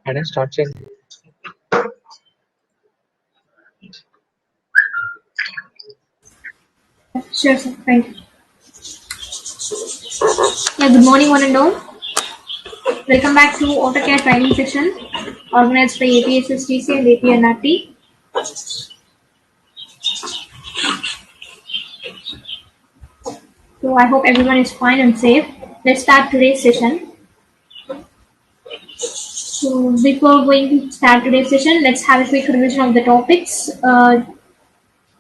And I start saying, Sure, sir. Thank you. Yeah, good morning, one and all. Welcome back to AutoCAD training session organized by APSSDC and APNRT. So I hope everyone is fine and safe. Let's start today's session. So before going to start today's session, let's have a quick revision of the topics.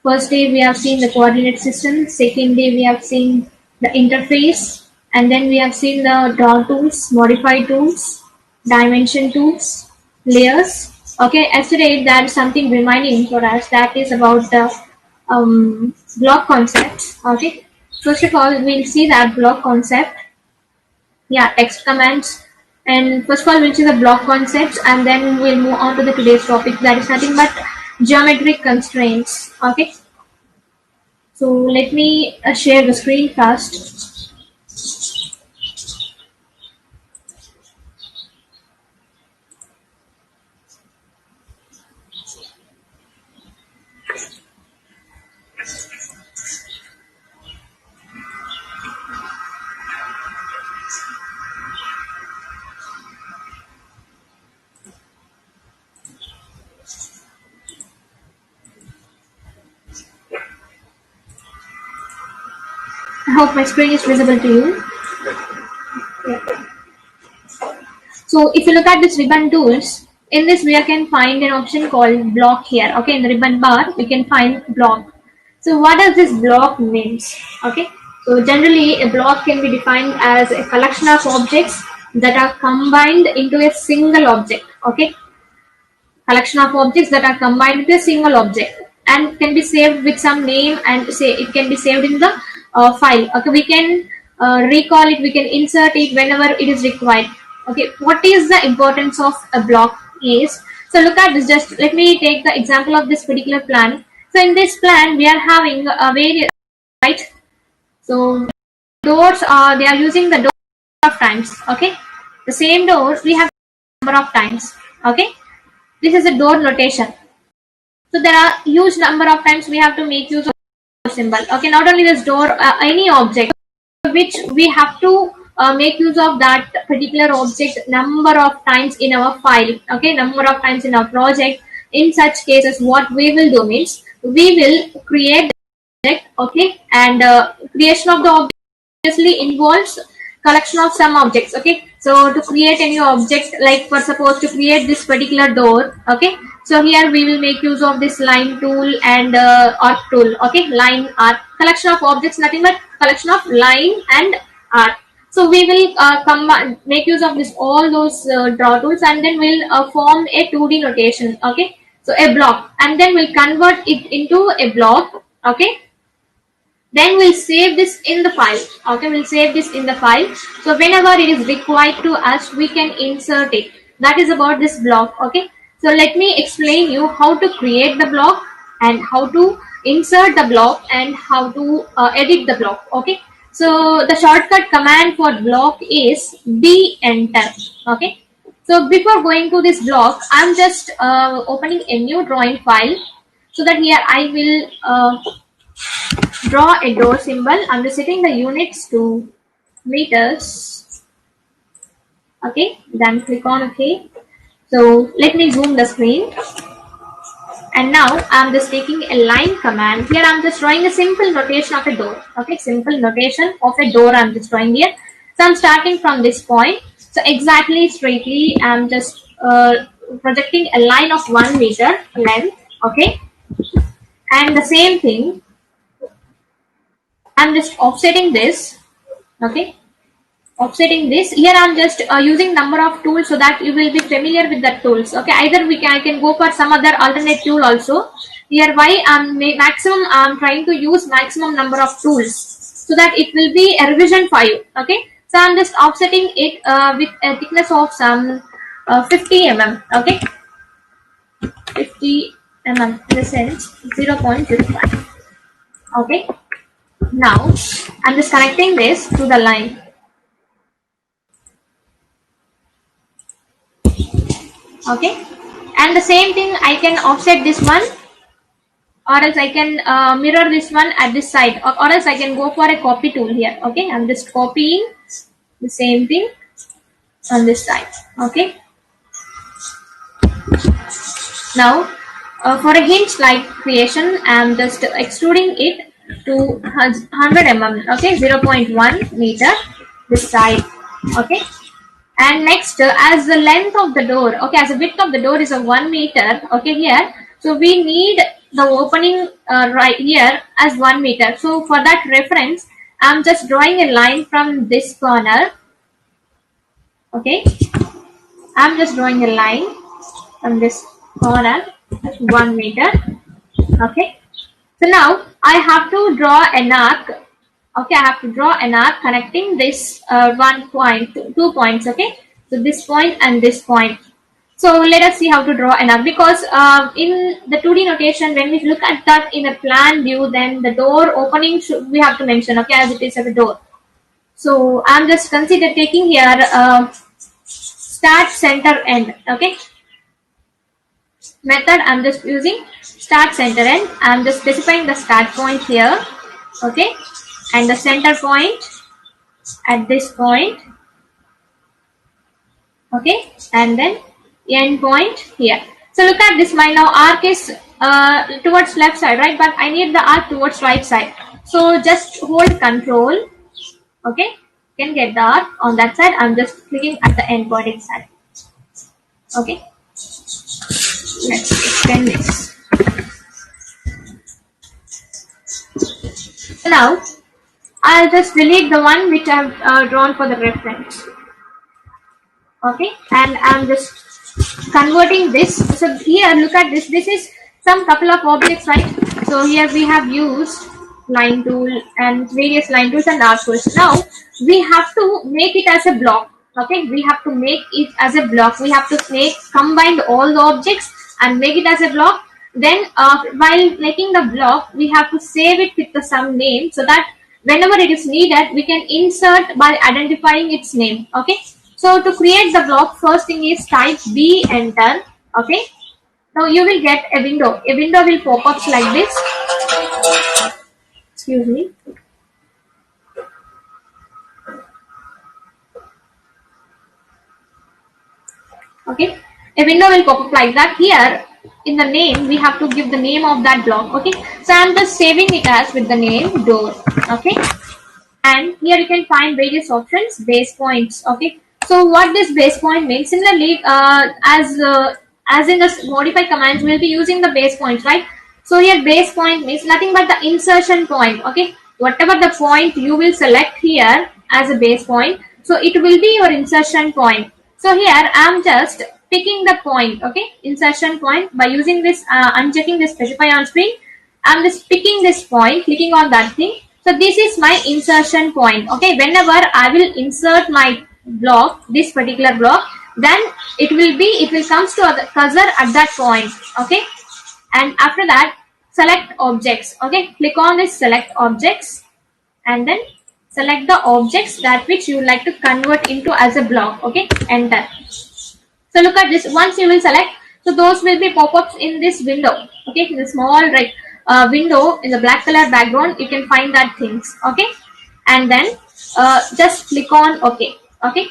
First day we have seen the coordinate system. Second day we have seen the interface, and then we have seen the draw tools, modify tools, dimension tools, layers. Okay, yesterday there is something reminding for us, that is about the block concept. Okay, first of all we'll see that block concept. Yeah, text commands. And first of all, we'll see the block concepts, and then we'll move on to the today's topic, that is nothing but geometric constraints. Okay. So let me share the screen first. I hope my screen is visible to you. Yeah. So if you look at this ribbon tools, in this we can find an option called block here. Okay, in the ribbon bar we can find block. So what does this block means? Okay, so generally a block can be defined as a collection of objects that are combined into a single object. Okay, collection of objects that are combined into a single object and can be saved with some name, and say it can be saved in the file. Okay, we can recall it, we can insert it whenever it is required. Okay, what is the importance of a block is, so look at this, just let me take the example of this particular plan. So in this plan we are having a various, right? So doors are, they are using the door of times. Okay, the same door we have number of times. Okay, this is a door notation. So there are huge number of times we have to make use of the symbol. Okay, not only this door, any object which we have to make use of that particular object number of times in our file. Okay, number of times in our project. In such cases, what we will do means we will create the object. Okay, and creation of the object obviously involves collection of some objects. Okay, so to create a new object, like for suppose to create this particular door. Okay, so here we will make use of this line tool and arc tool. Okay, line arc, collection of objects, nothing but collection of line and arc. So we will make use of this all those draw tools, and then we'll form a 2D notation. Okay, so a block, and then we'll convert it into a block. Okay, then we'll save this in the file. Okay, we'll save this in the file. So whenever it is required to us, we can insert it. That is about this block. Okay, so let me explain you how to create the block and how to insert the block and how to edit the block. Okay, so the shortcut command for block is B enter. Okay, so before going to this block, I'm just opening a new drawing file, so that here I will draw a door symbol. I'm just setting the units to meters. Okay, then click on OK. So let me zoom the screen. And now I'm just taking a line command. Here I'm just drawing a simple notation of a door. Okay, simple notation of a door I'm just drawing here. So I'm starting from this point. So exactly straightly I'm just projecting a line of 1 meter length. Okay, and the same thing I'm just offsetting this. Okay, offsetting this. Here I'm just using number of tools so that you will be familiar with the tools. Okay, either I can go for some other alternate tool also. Here why I'm trying to use maximum number of tools so that it will be a revision for you. Okay, so I'm just offsetting it with a thickness of some 50 mm. Okay, 50 mm in the sense 0.05. Okay, now I'm just connecting this to the line. Okay, and the same thing I can offset this one, or else I can mirror this one at this side, or else I can go for a copy tool here. Okay, I'm just copying the same thing on this side. Okay, now for a hinge like creation, I'm just extruding it to 100 mm. Okay, 0.1 meter this side. Okay, and next as the length of the door, okay, as the width of the door is a 1 meter. Okay, here, so we need the opening right here as 1 meter. So for that reference, I'm just drawing a line from this corner. Okay, I'm just drawing a line from this corner, 1 meter. Okay, so now I have to draw an arc. Okay, I have to draw an arc connecting this 1 point, 2 points. Okay, so this point and this point. So let us see how to draw an arc, because in the 2D notation, when we look at that in a plan view, then the door opening we have to mention, okay, as it is a door. So I'm just consider taking here start, center, end. Okay, method, I'm just using start, center, end. I'm just specifying the start point here. Okay, and the center point at this point. Okay, and then end point here. So look at this, my now arc is towards left side, right? But I need the arc towards right side. So just hold control. Okay, you can get the arc on that side. I'm just clicking at the end point inside. Okay, let's extend this. So now I'll just delete the one which I've drawn for the reference. Okay, and I'm just converting this. So here, look at this. This is some couple of objects, right? So here we have used line tool and various line tools and arc tools. Now we have to make it as a block. Okay, we have to make it as a block. We have to combine all the objects and make it as a block. Then while making the block, we have to save it with some name, so that whenever it is needed, we can insert by identifying its name. Okay. So to create the block, first thing is type B, enter. Okay. Now you will get a window. A window will pop up like this. Excuse me. Okay. A window will pop up like that. Here in the name, we have to give the name of that block. Okay. So I'm just saving it as with the name door. Okay. And here you can find various options, base points. Okay. So what this base point means, similarly, as in the modify commands, we'll be using the base points, right? So here base point means nothing but the insertion point. Okay, whatever the point you will select here as a base point, so it will be your insertion point. So here I'm just picking the point. Okay, insertion point, by using this unchecking this specify on screen. I'm just picking this point, clicking on that thing. So this is my insertion point. Okay, whenever I will insert my block, this particular block, then it will comes to the cursor at that point. Okay, and after that select objects. Okay, click on this select objects and then select the objects that which you would like to convert into as a block. Okay, enter. So look at this, once you will select, so those will be pop-ups in this window. Okay, in the small window in the black color background, you can find that things. Okay, and then just click on OK. Okay,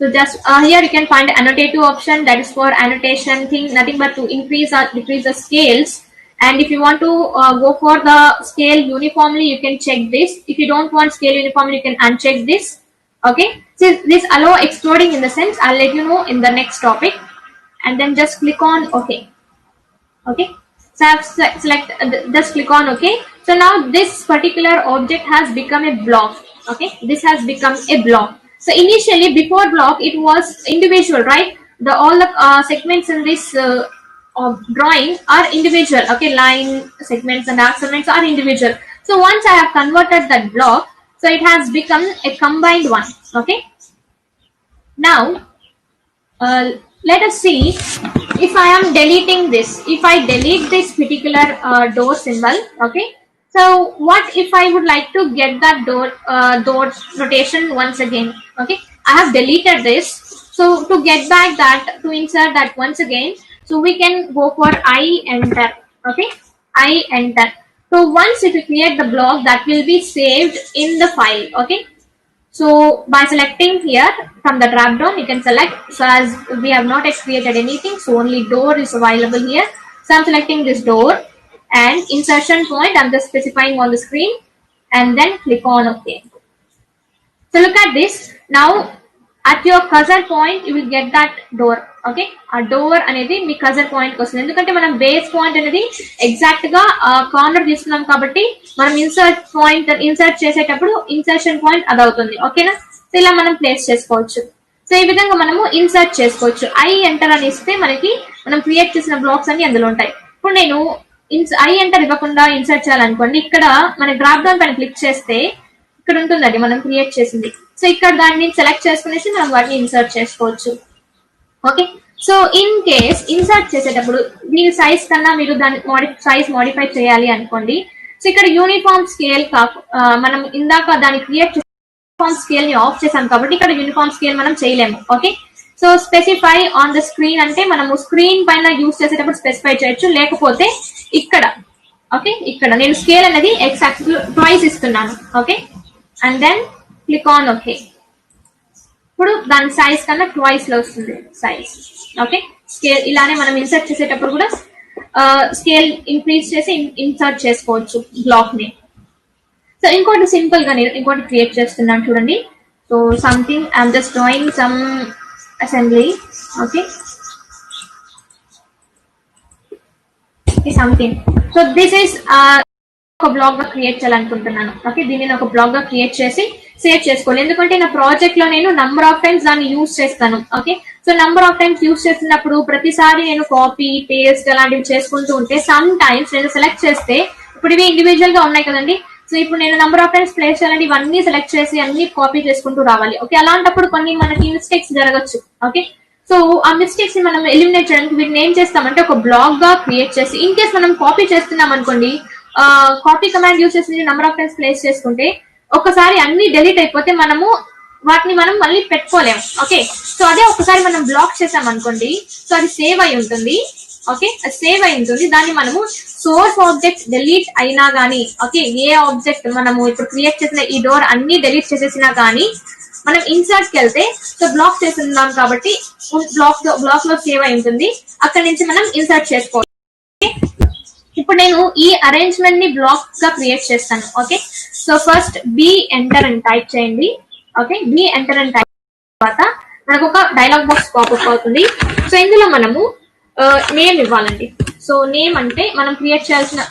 so just here you can find annotative option, that is for annotation thing, nothing but to increase or decrease the scales. And if you want to go for the scale uniformly, you can check this. If you don't want scale uniformly, you can uncheck this. Okay, so this allow exploding in the sense, I'll let you know in the next topic. And then just click on OK. Okay, so I've just click on OK. So now this particular object has become a block. Okay, this has become a block. So initially, before block, it was individual, right? All the segments in this drawing are individual. Okay, line segments and arc segments are individual. So once I have converted that block, so it has become a combined one. Okay. Now, let us see if I am deleting this. If I delete this particular door symbol, okay. So what if I would like to get that door notation once again? Okay, I have deleted this. So to get back that, to insert that once again, so we can go for I enter. Okay, I enter. So once if we create the block, that will be saved in the file. Okay, so by selecting here from the drop down, you can select. So as we have not yet created anything, so only door is available here. So I'm selecting this door, and insertion point I'm just specifying on the screen, and then click on OK. So look at this. Now at your cursor point you will get that door. Okay, a door అనేది మీ కజర్ point వస్తుంది. ఎందుకంటే మనం base point అనేది exact గా corner తీసుకున్నాం కాబట్టి మనం insert చేసేటప్పుడు ఇన్సర్షన్ పాయింట్ అది అవుతుంది. ఓకేనా, సో ఇలా మనం ప్లేస్ చేసుకోవచ్చు. సో ఈ విధంగా మనము ఇన్సర్ట్ చేసుకోవచ్చు. ఐ ఎంటర్ అని ఇస్తే మనకి మనం క్రియేట్ చేసిన బ్లాక్స్ అన్ని అందులో ఉంటాయి. ఇప్పుడు నేను ఐ ఎంటర్ ఇవ్వకుండా ఇన్సర్ట్ చేయాలనుకోండి, ఇక్కడ మన డ్రాప్ డౌన్ పైన క్లిక్ చేస్తే ఇక్కడ ఉంటుందండి మనం క్రియేట్ చేసింది. సో ఇక్కడ దాన్ని సెలెక్ట్ చేసుకునేసి మనం వాటిని ఇన్సర్ట్ చేసుకోవచ్చు. Okay, so in case insert చేసేటప్పుడు దీని సైజ్ కన్నా మీరు దాని సైజ్ మోడిఫై చేయాలి అనుకోండి. సో ఇక్కడ యూనిఫామ్ స్కేల్ మనం ఇందాక దాన్ని క్రియేట్ చేసి యూనిఫామ్ స్కేల్ ని ఆఫ్ చేసాం కాబట్టి ఇక్కడ యూనిఫామ్ స్కేల్ మనం చేయలేము. Okay, so specify on the screen అంటే మనము స్క్రీన్ పైన యూజ్ చేసేటప్పుడు స్పెసిఫై చేయొచ్చు, లేకపోతే ఇక్కడ. ఓకే, ఇక్కడ నేను స్కేల్ అనేది ఎక్స్ యాక్సిస్ ట్వైస్ ఇస్తున్నాను. Okay, and then click on OK. ఇప్పుడు దాని సైజ్ కన్నా ట్వైస్ లో వస్తుంది సైజ్. ఓకే, స్కేల్ ఇలానే మనం ఇన్సర్ట్ చేసేటప్పుడు కూడా స్కేల్ ఇంక్రీజ్ చేసి ఇన్సర్ట్ చేసుకోవచ్చు బ్లాక్ ని. సో ఇంకోటి సింపుల్ గా నేను ఇంకోటి క్రియేట్ చేస్తున్నాను చూడండి. So something I'm just drawing some assembly. Okay, something. So this is ఒక బ్లాగ్ గా క్రియేట్ చేయాలనుకుంటున్నాను. ఓకే, దీన్ని ఒక బ్లాగ్ గా క్రియేట్ చేసి సేవ్ చేసుకోవాలి. ఎందుకంటే నా ప్రాజెక్ట్ లో నేను నంబర్ ఆఫ్ టైమ్స్ దాన్ని యూజ్ చేస్తాను. Okay, so number of times use చేస్తున్నప్పుడు ప్రతిసారి నేను కాపీ పేస్ట్ అలాంటివి చేసుకుంటూ ఉంటే సమ్ టైమ్స్ నేను సెలెక్ట్ చేస్తే, ఇప్పుడు ఇవి ఇండివిజువల్ గా ఉన్నాయి కదండి. సో ఇప్పుడు నేను నంబర్ ఆఫ్ టైమ్స్ ప్లేస్ చేయాలంటే ఇవన్నీ సెలెక్ట్ చేసి అన్ని కాపీ చేసుకుంటూ రావాలి. ఓకే, అలాంటప్పుడు కొన్ని మనకి మిస్టేక్స్ జరగచ్చు. ఓకే, సో ఆ మిస్టేక్స్ ని మనం ఎలిమినేట్ చేయడానికి వీటిని ఏం చేస్తామంటే ఒక బ్లాగ్ గా క్రియేట్ చేసి, ఇన్ కేస్ మనం కాపీ చేస్తున్నాం అనుకోండి, కాపీ కమాండ్ యూజ్ చేసి నెంబర్ ఆఫ్ టైమ్స్ ప్లేస్ చేసుకుంటే ఒకసారి అన్ని డెలీట్ అయిపోతే మనము వాటిని మనం మళ్ళీ పెట్టుకోలేము. ఓకే, సో అదే ఒకసారి మనం బ్లాక్ చేసాం అనుకోండి, సో అది సేవ్ అయి ఉంటుంది. ఓకే, అది సేవ్ అయి ఉంటుంది. దాన్ని మనము సోర్స్ ఆబ్జెక్ట్ డెలీట్ అయినా గానీ, ఓకే, ఏ ఆబ్జెక్ట్ మనము ఇప్పుడు క్రియేట్ చేసిన ఈ డోర్ అన్ని డెలీట్ చేసేసినా కానీ మనం ఇన్సర్ట్ కి వెళ్తే, సో బ్లాక్ చేస్తున్నాం కాబట్టి బ్లాక్ లో సేవ్ అయి ఉంటుంది. అక్కడి నుంచి మనం ఇన్సర్ట్ చేసుకోవాలి. ఇప్పుడు నేను ఈ అరేంజ్మెంట్ ని బ్లాక్ గా క్రియేట్ చేస్తాను. Okay, so first B enter అని టైప్ చేయండి. ఓకే, బి ఎంటర్ అని టైప్ తర్వాత మనకు ఒక డైలాగ్ బాక్స్ పాపప్ అవుతుంది. సో ఇందులో మనము నేమ్ ఇవ్వాలండి. సో నేమ్ అంటే మనం క్రియేట్ చేయాల్సిన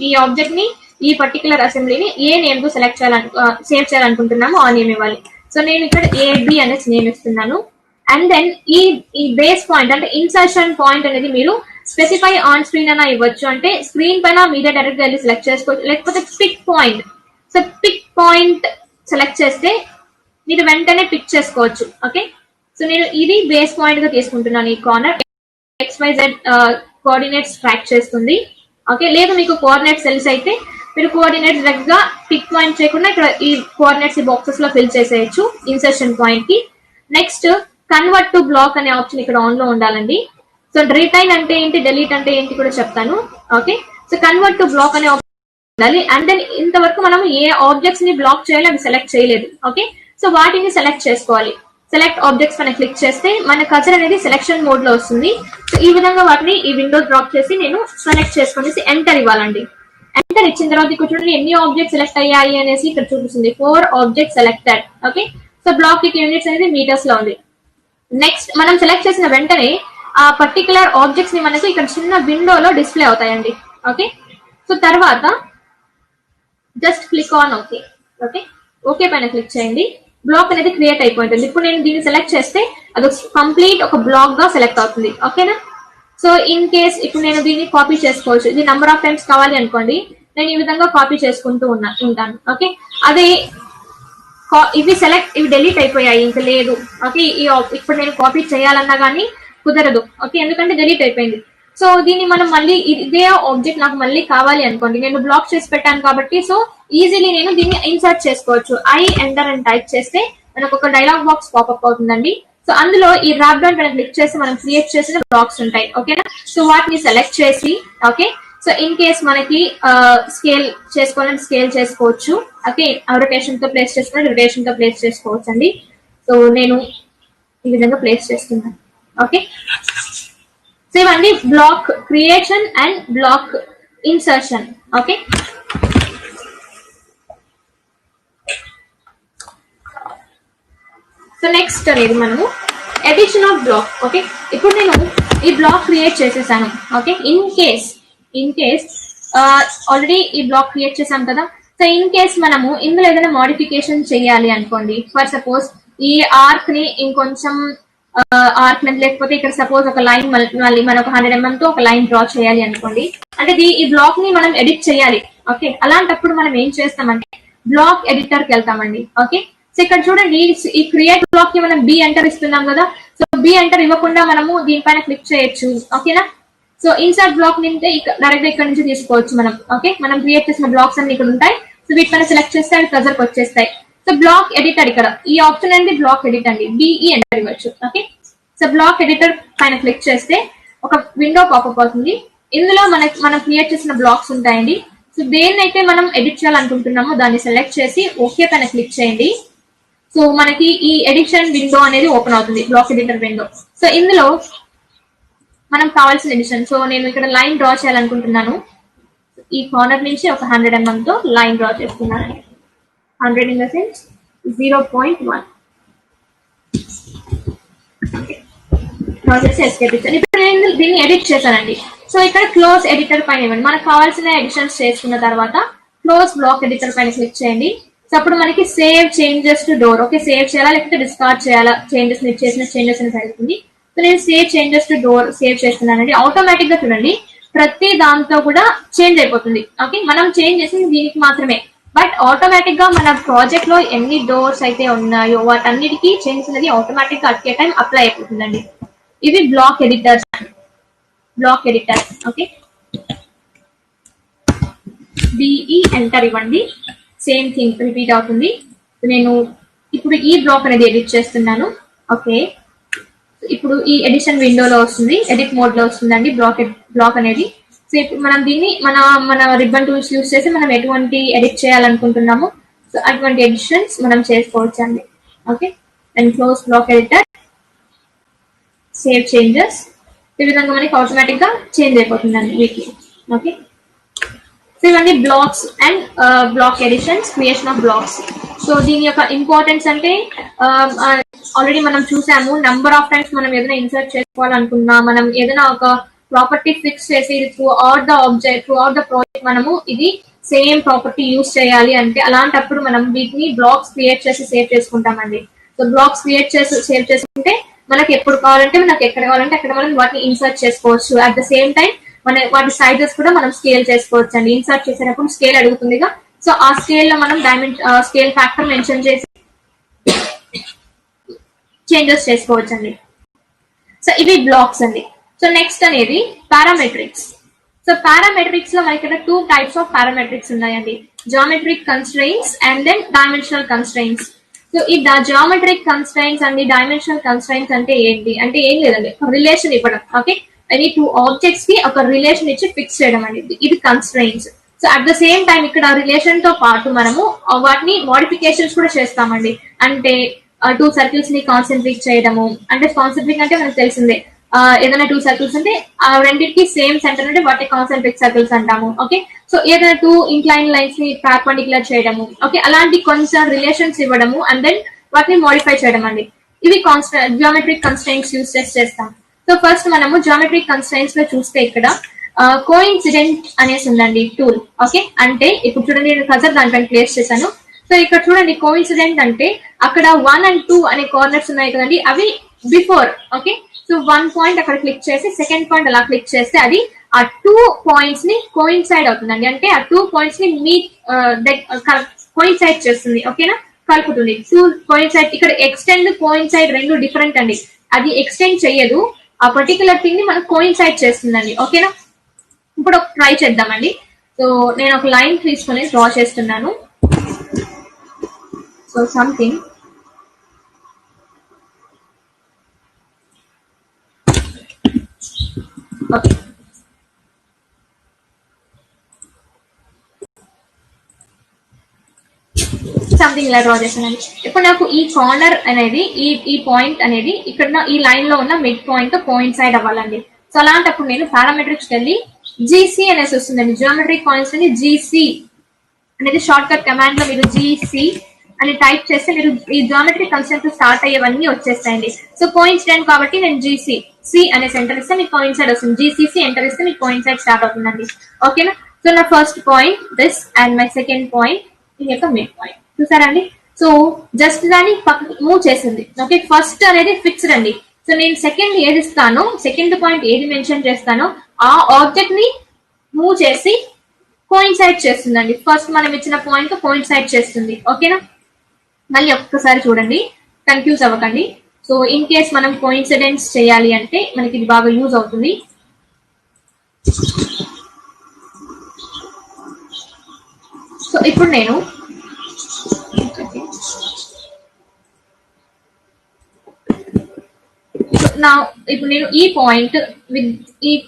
ఈ ఆబ్జెక్ట్ ని, ఈ పర్టికులర్ అసెంబ్లీని ఏ నేమ్ తో సేవ్ చేయాలనుకుంటున్నామో ఆ నేమ్ ఇవ్వాలి. సో నేను ఇక్కడ ఏబి అనేసి నేమ్ ఇస్తున్నాను. అండ్ దెన్ ఈ బేస్ పాయింట్ అంటే ఇన్సర్షన్ పాయింట్ అనేది మీరు స్పెసిఫై ఆన్ స్క్రీన్ అయినా ఇవ్వచ్చు, అంటే స్క్రీన్ పైన మీరే డైరెక్ట్ గా వెళ్ళి సెలెక్ట్ చేసుకోవచ్చు, లేకపోతే pick point. So pick point select చేస్తే మీరు వెంటనే పిక్ చేసుకోవచ్చు. ఓకే, సో నేను ఇది బేస్ పాయింట్ గా తీసుకుంటున్నాను. ఈ కార్నర్ XYZ కోఆర్డినేట్స్ ట్రాక్ చేస్తుంది. ఓకే, లేదు మీకు కోఆర్డినేట్స్ తెలిసి అయితే మీరు కోఆర్డినేట్స్ డైరెక్ట్ గా పిక్ పాయింట్ చేయకుండా ఇక్కడ ఈ కోఆర్డినేట్స్ ఈ బాక్సెస్ లో ఫిల్ చేసేయచ్చు ఇన్సర్షన్ పాయింట్ కి. నెక్స్ట్ కన్వర్ట్ టు బ్లాక్ అనే ఆప్షన్ ఇక్కడ ఆన్ లో ఉండాలండి. సో రిటైన్ అంటే ఏంటి, డెలీట్ అంటే ఏంటి కూడా చెప్తాను. Okay, so convert to block అనే ఆప్షన్ ఉండాలి. అండ్ దెన్ ఇంతవరకు మనం ఏ ఆబ్జెక్ట్స్ ని బ్లాక్ చేయాలి అవి సెలెక్ట్ చేయలేదు. ఓకే, సో వాటిని సెలెక్ట్ చేసుకోవాలి. సెలెక్ట్ ఆబ్జెక్ట్స్ పైన క్లిక్ చేస్తే మన కర్సర్ అనేది సెలెక్షన్ మోడ్ లో వస్తుంది. సో ఈ విధంగా వాటిని ఈ విండో డ్రాప్ చేసి నేను సెలెక్ట్ చేసుకునేసి ఎంటర్ ఇవ్వాలండి. ఎంటర్ ఇచ్చిన తర్వాత ఇక్కడ చూడండి ఎన్ని ఆబ్జెక్ట్స్ సెలెక్ట్ అయ్యాయి అనేసి ఇక్కడ చూపిస్తుంది. 4 objects selected. Okay, so block units అనేది మీటర్స్ లో ఉంది. నెక్స్ట్ మనం సెలెక్ట్ చేసిన వెంటనే ఆ పర్టికులర్ ఆబ్జెక్ట్స్ ని మనకు ఇక్కడ చిన్న విండోలో డిస్ప్లే అవుతాయండి. ఓకే, సో తర్వాత just click on okay. Okay, okay పైన క్లిక్ చేయండి. బ్లాక్ అనేది క్రియేట్ అయిపోతుంది. ఇప్పుడు నేను దీన్ని సెలెక్ట్ చేస్తే అది కంప్లీట్ ఒక బ్లాక్ గా సెలెక్ట్ అవుతుంది. ఓకేనా, సో ఇన్ కేస్ ఇప్పుడు నేను దీన్ని కాపీ చేసుకోవచ్చు. ఇది నెంబర్ ఆఫ్ టైమ్స్ కావాలి అనుకోండి, నేను ఈ విధంగా కాపీ చేసుకుంటూ ఉంటాను. ఓకే, అదే ఇవి డెలీట్ అయిపోయాయి, ఇంకా లేదు. ఓకే, ఇప్పుడు నేను కాపీ చేయాలన్నా కానీ కుదరదు. ఓకే, ఎందుకంటే డెలీట్ అయిపోయింది. సో దీన్ని మనం మళ్ళీ ఇదే ఆబ్జెక్ట్ నాకు మళ్ళీ కావాలి అనుకోండి, నేను బ్లాక్ చేసి పెట్టాను కాబట్టి సో ఈజీలీ నేను దీన్ని ఇన్సర్ట్ చేసుకోవచ్చు. ఐ ఎంటర్ అని టైప్ చేస్తే మనకు ఒక డైలాగ్ బాక్స్ పాపప్ అవుతుందండి. సో అందులో ఈ డ్రాప్ డౌన్ పైన క్లిక్ చేసి మనం క్రియేట్ చేసిన బ్లాక్స్ ఉంటాయి. ఓకేనా, సో వాటిని సెలెక్ట్ చేసి ఓకే, సో ఇన్ కేస్ మనకి స్కేల్ చేసుకోవాలంటే స్కేల్ చేసుకోవచ్చు. ఓకే, రొటేషన్ తో ప్లేస్ చేసుకోవాలి, రొటేషన్ తో ప్లేస్ చేసుకోవచ్చు అండి. సో నేను ఈ విధంగా ప్లేస్ చేస్తున్నాను. ఓకే, సో ఇవన్నీ block creation and block insertion. Okay, so next అనేది మనము ఎడిషన్ ఆఫ్ బ్లాక్. ఓకే, ఇప్పుడు నేను ఈ బ్లాక్ క్రియేట్ చేసేసాను. ఓకే, ఇన్ కేస్ ఆల్రెడీ ఈ బ్లాక్ క్రియేట్ చేసాం కదా. సో ఇన్ కేస్ మనము ఇందులో ఏదైనా మోడిఫికేషన్ చేయాలి అనుకోండి. ఫర్ సపోజ్ ఈ ఆర్క్ ని ఇంకొంచెం ఆర్క్ లెంత్, లేకపోతే ఇక్కడ సపోజ్ ఒక లైన్ మళ్ళీ మనం ఒక 100 mm తో ఒక లైన్ డ్రా చేయాలి అనుకోండి. అంటే ఈ బ్లాక్ ని మనం ఎడిట్ చేయాలి. ఓకే, అలాంటప్పుడు మనం ఏం చేస్తామంటే బ్లాక్ ఎడిటర్ కి వెళ్తామండి. ఓకే, సో ఇక్కడ చూడండి ఈ క్రియేట్ బ్లాక్ కి మనం బి ఎంటర్ ఇస్తున్నాం కదా. సో బి ఎంటర్ ఇవ్వకుండా మనము దీనిపైన క్లిక్ చేయొచ్చు. ఓకేనా, సో ఇన్సర్ట్ బ్లాక్ నింటే డైరెక్ట్ గా ఇక్కడ నుంచి తీసుకోవచ్చు మనం. ఓకే, మనం క్రియేట్ చేసిన బ్లాక్స్ అన్ని ఇక్కడ ఉంటాయి. సో వీటిపైన సెలెక్ట్ చేస్తే అవి ప్రెజర్కి వచ్చేస్తాయి. సో బ్లాక్ ఎడిటర్ ఇక్కడ ఈ ఆప్షన్ అనేది బ్లాక్ ఎడిట్ అండి, బిఈ ఎంటర్ ఇవ్వచ్చు. ఓకే, సో బ్లాక్ ఎడిటర్ పైన క్లిక్ చేస్తే ఒక విండో పాపప్ అవుతుంది. ఇందులో మనం క్రియేట్ చేసిన బ్లాక్స్ ఉంటాయండి. సో దేన్నైతే మనం ఎడిట్ చేయాలనుకుంటున్నామో దాన్ని సెలెక్ట్ చేసి ఓకే పైన క్లిక్ చేయండి. సో మనకి ఈ ఎడిషన్ విండో అనేది ఓపెన్ అవుతుంది, బ్లాక్ ఎడిటర్ విండో. సో ఇందులో మనం కావాల్సిన ఎడిషన్, సో నేను ఇక్కడ లైన్ డ్రా చేయాలనుకుంటున్నాను. ఈ కార్నర్ నుంచి ఒక 100 mm తో లైన్ డ్రా చేస్తున్నాను. 100 ఇన్ ద సెన్స్ 0.1. డ్రా చేసి ఎస్కేప్ ఇచ్చాను. ఇప్పుడు నేను దీన్ని ఎడిట్ చేశానండి. సో ఇక్కడ క్లోజ్ ఎడిటర్ పైన ఇవ్వండి. మనకు కావాల్సిన ఎడిషన్స్ చేసుకున్న తర్వాత క్లోజ్ బ్లాక్ ఎడిటర్ పైన క్లిక్ చేయండి. సో అప్పుడు మనకి save changes to door. Okay, save చేయాలా లేకపోతే డిస్కార్డ్ చేయాలా, చేంజెస్ మీరు చేసిన చేంజెస్ అని జరుగుతుంది. సో నేను save changes to door save చేస్తున్నానండి. ఆటోమేటిక్ గా చూడండి ప్రతి దాంతో కూడా చేంజ్ అయిపోతుంది. ఓకే, మనం చేంజ్ చేసింది దీనికి మాత్రమే, బట్ ఆటోమేటిక్ గా మన ప్రాజెక్ట్ లో ఎన్ని డోర్స్ అయితే ఉన్నాయో వాటన్నిటికీ చేంజ్ అనేది ఆటోమేటిక్ గా అట్ ఏ టైం అప్లై అయిపోతుందండి. ఇవి block editor. Okay, B E enter ఇవ్వండి. సేమ్ థింగ్ రిపీట్ అవుతుంది. నేను ఇప్పుడు ఈ బ్లాక్ అనేది ఎడిట్ చేస్తున్నాను. ఓకే, ఇప్పుడు ఈ ఎడిషన్ విండోలో వస్తుంది, ఎడిట్ మోడ్ లో వస్తుందండి బ్లాక్ అనేది. సో ఇప్పుడు మనం దీన్ని మన రిబ్బన్ టూల్స్ యూస్ చేసి మనం ఎటువంటి ఎడిట్ చేయాలనుకుంటున్నామో సో అటువంటి ఎడిషన్స్ మనం చేసుకోవచ్చు అండి. Okay, and close block editor, save changes. ఈ విధంగా మనకి ఆటోమేటిక్ గా చేంజ్ అయిపోతుందండి వీటికి. ఓకే, సో ఇవన్నీ blocks and block editions, creation of blocks. So దీని యొక్క ఇంపార్టెన్స్ అంటే ఆల్రెడీ మనం చూసాము. నెంబర్ ఆఫ్ టైమ్స్ మనం ఏదైనా ఇన్సర్ట్ చేసుకోవాలనుకున్నా, మనం ఏదైనా ఒక ప్రాపర్టీ ఫిక్స్ చేసి త్రూ అవుట్ ద ప్రాజెక్ట్ మనము ఇది సేమ్ ప్రాపర్టీ యూజ్ చేయాలి అంటే అలాంటప్పుడు మనం వీటిని బ్లాక్స్ క్రియేట్ చేసి సేవ్ చేసుకుంటామండి. సో బ్లాక్స్ క్రియేట్ చేసి సేవ్ చేసుకుంటే మనకి ఎప్పుడు కావాలంటే మనకి ఎక్కడ కావాలంటే అక్కడ మనం వాటిని ఇన్సర్ట్ చేసుకోవచ్చు. అట్ ద సేమ్ టైం వాటి సైజెస్ కూడా మనం స్కేల్ చేసుకోవచ్చు అండి. ఇన్సర్ట్ చేసేటప్పుడు స్కేల్ అడుగుతుందిగా, సో ఆ స్కేల్ లో మనం స్కేల్ ఫ్యాక్టర్ మెన్షన్ చేసి చేంజెస్ చేసుకోవచ్చు అండి. సో ఇవి బ్లాక్స్ అండి. సో నెక్స్ట్ అనేది పారామెట్రిక్స్. సో పారామెట్రిక్స్ లో మనకి ఇక్కడ 2 types ఆఫ్ పారామెట్రిక్స్ ఉన్నాయండి, geometric constraints and then dimensional constraints. So ఈ geometric constraints and dimensional constraints అంటే ఏంటి అంటే ఏం లేదండి, రిలేషన్ ఇవ్వడం. ఓకే, ఎనీ 2 ఆబ్జెక్ట్స్ కి ఒక రిలేషన్ ఇచ్చి ఫిక్స్ చేయడం అనేది ఇది constraints. So at the same time ఇక్కడ రిలేషన్ తో పాటు మనము వాటిని మోడిఫికేషన్స్ కూడా చేస్తామండి. అంటే 2 circles ని కాన్సెంట్రిక్ చేయడము. అంటే కాన్సెంట్రిక్ అంటే మనకు తెలిసిందే, ఏదైనా 2 circles అంటే ఆ రెండింటికి సేమ్ సెంటర్ అంటే వాటి కాన్సెంట్రిక్ సర్కిల్స్ అంటాము. ఓకే, సో ఏదైనా 2 ఇంక్లైన్ లైన్స్ ని పర్పెండిక్యులర్ చేయడము. ఓకే, అలాంటి కొంచెం రిలేషన్స్ ఇవ్వడము అండ్ దెన్ వాటిని మోడిఫై చేయడం అండి. ఇవి జియోమెట్రిక్ కన్స్ట్రెయింట్స్ యూస్ చేస్తాం. సో ఫస్ట్ మనము జియోమెట్రిక్ కన్స్ట్రెయింట్స్ లో చూస్తే ఇక్కడ కోఇన్సిడెంట్ అనేసి ఉందండి టూల్. ఓకే, అంటే ఇప్పుడు చూడండి నేను కజర్ దానిపైన ప్లేస్ చేశాను. సో ఇక్కడ చూడండి కోఇన్సిడెంట్ అంటే అక్కడ 1 and 2 అనే కార్నర్స్ ఉన్నాయి కదండి, అవి బిఫోర్. ఓకే, సో 1 పాయింట్ అక్కడ క్లిక్ చేసి సెకండ్ పాయింట్ అలా క్లిక్ చేస్తే అది ఆ 2 పాయింట్స్ ని కోయిన్సైడ్ అవుతుందండి. అంటే ఆ 2 పాయింట్స్ ని కోయిన్సైడ్ చేస్తుంది. ఓకేనా, కలుపుతుంది. 2 కోయిన్సైడ్. ఇక్కడ ఎక్స్టెండ్ కోయిన్సైడ్ రెండు డిఫరెంట్ అండి. అది ఎక్స్టెండ్ చెయ్యదు, ఆ పర్టికులర్ థింగ్ ని మనకు కోయిన్సైడ్ చేస్తుందండి. ఓకేనా, ఇప్పుడు ట్రై చేద్దామండి. సో నేను ఒక లైన్ తీసుకొని డ్రా చేస్తున్నాను. సో సంథింగ్ ఓకే, సంథింగ్ ఇలా డ్రా చేశానండి. ఇప్పుడు నాకు ఈ కార్నర్ అనేది ఈ పాయింట్ అనేది ఇక్కడ ఈ లైన్ లో ఉన్న మిడ్ పాయింట్ తో కోయిన్సైడ్ అవ్వాలండి. సో అలాంటప్పుడు నేను పారామెట్రిక్స్ వెళ్ళి జీసీ అనేసి వస్తుందండి, జియోమెట్రిక్ కాయిన్స్ అని. జీసీ అనేది షార్ట్ కట్ కమాండ్ లో మీరు జీసీ అని టైప్ చేస్తే మీరు ఈ జియోమెట్రిక్ కన్సెప్ట్ స్టార్ట్ అయ్యేవన్నీ వచ్చేస్తాయండి. సో కోయిన్సిడెంట్ కాబట్టి నేను జీసీ సి అనే ఎంటర్ ఇస్తే మీకు కోయిన్సైడ్ వస్తుంది, జీసీసీ ఎంటర్ ఇస్తే మీకు కోయిన్సైడ్ స్టార్ట్ అవుతుందండి. ఓకేనా. సో నా first point this and my second point ఇది యొక్క మిడ్ పాయింట్ చూసారండి. సో జస్ట్ దాన్ని మూవ్ చేసింది. ఓకే, ఫస్ట్ అనేది ఫిక్స్డ్ అండి. సో నేను సెకండ్ ఏది ఇస్తానో, సెకండ్ పాయింట్ ఏది మెన్షన్ చేస్తానో ఆ ఆబ్జెక్ట్ ని మూవ్ చేసి కోయిన్సైడ్ చేస్తుందండి. ఫస్ట్ మనం ఇచ్చిన పాయింట్ కోయిన్సైడ్ చేస్తుంది. ఓకేనా. మళ్ళీ ఒక్కసారి చూడండి, కన్ఫ్యూజ్ అవ్వకండి. సో ఇన్ కేస్ మనం కోయిన్సిడెన్స్ చేయాలి అంటే మనకి ఇది బాగా యూజ్ అవుతుంది. సో ఇప్పుడు నేను ఇప్పుడు నేను ఈ పాయింట్ విత్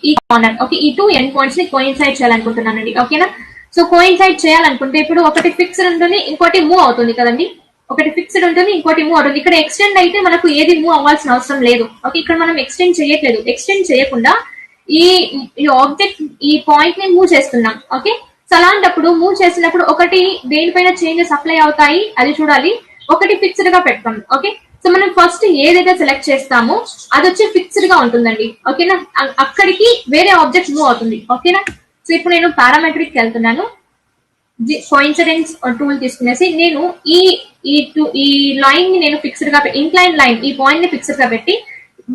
ఈ కార్నర్, ఓకే, ఈ టూ ఎండ్ పాయింట్స్ ని కోయిన్సైడ్ చేయాలనుకుంటున్నానండి. ఓకేనా. సో కోయిన్సైడ్ చేయాలనుకుంటే ఇప్పుడు ఒకటి ఫిక్స్డ్ ఉంటుంది, ఇంకోటి మూవ్ అవుతుంది కదండి. ఒకటి ఫిక్స్డ్ ఉంటుంది, ఇంకోటి మూవ్ అవుతుంది. ఇక్కడ ఎక్స్టెండ్ అయితే మనకు ఏది మూవ్ అవ్వాల్సిన అవసరం లేదు. ఓకే, ఇక్కడ మనం ఎక్స్టెండ్ చేయట్లేదు. ఎక్స్టెండ్ చేయకుండా ఈ ఆబ్జెక్ట్ ఈ పాయింట్ ని మూవ్ చేస్తున్నాం. ఓకే, సో అలాంటప్పుడు మూవ్ చేసినప్పుడు ఒకటి దేనిపైన చేంజెస్ అప్లై అవుతాయి అది చూడాలి, ఒకటి ఫిక్స్డ్ గా పెడతాం. ఓకే, సో మనం ఫస్ట్ ఏదైతే సెలెక్ట్ చేస్తామో అది వచ్చి ఫిక్స్డ్ గా ఉంటుందండి. ఓకేనా, అక్కడికి వేరే ఆబ్జెక్ట్ మూవ్ అవుతుంది. ఓకేనా. సో ఇప్పుడు నేను పారామెట్రిక్ వెళ్తున్నాను, కోయిన్సిడెన్స్ టూల్ తీసుకునేసి నేను ఈ లైన్ ని నేను ఫిక్స్డ్ గా ఇంక్లైన్ లైన్ ఈ పాయింట్ ని ఫిక్స్డ్ గా పెట్టి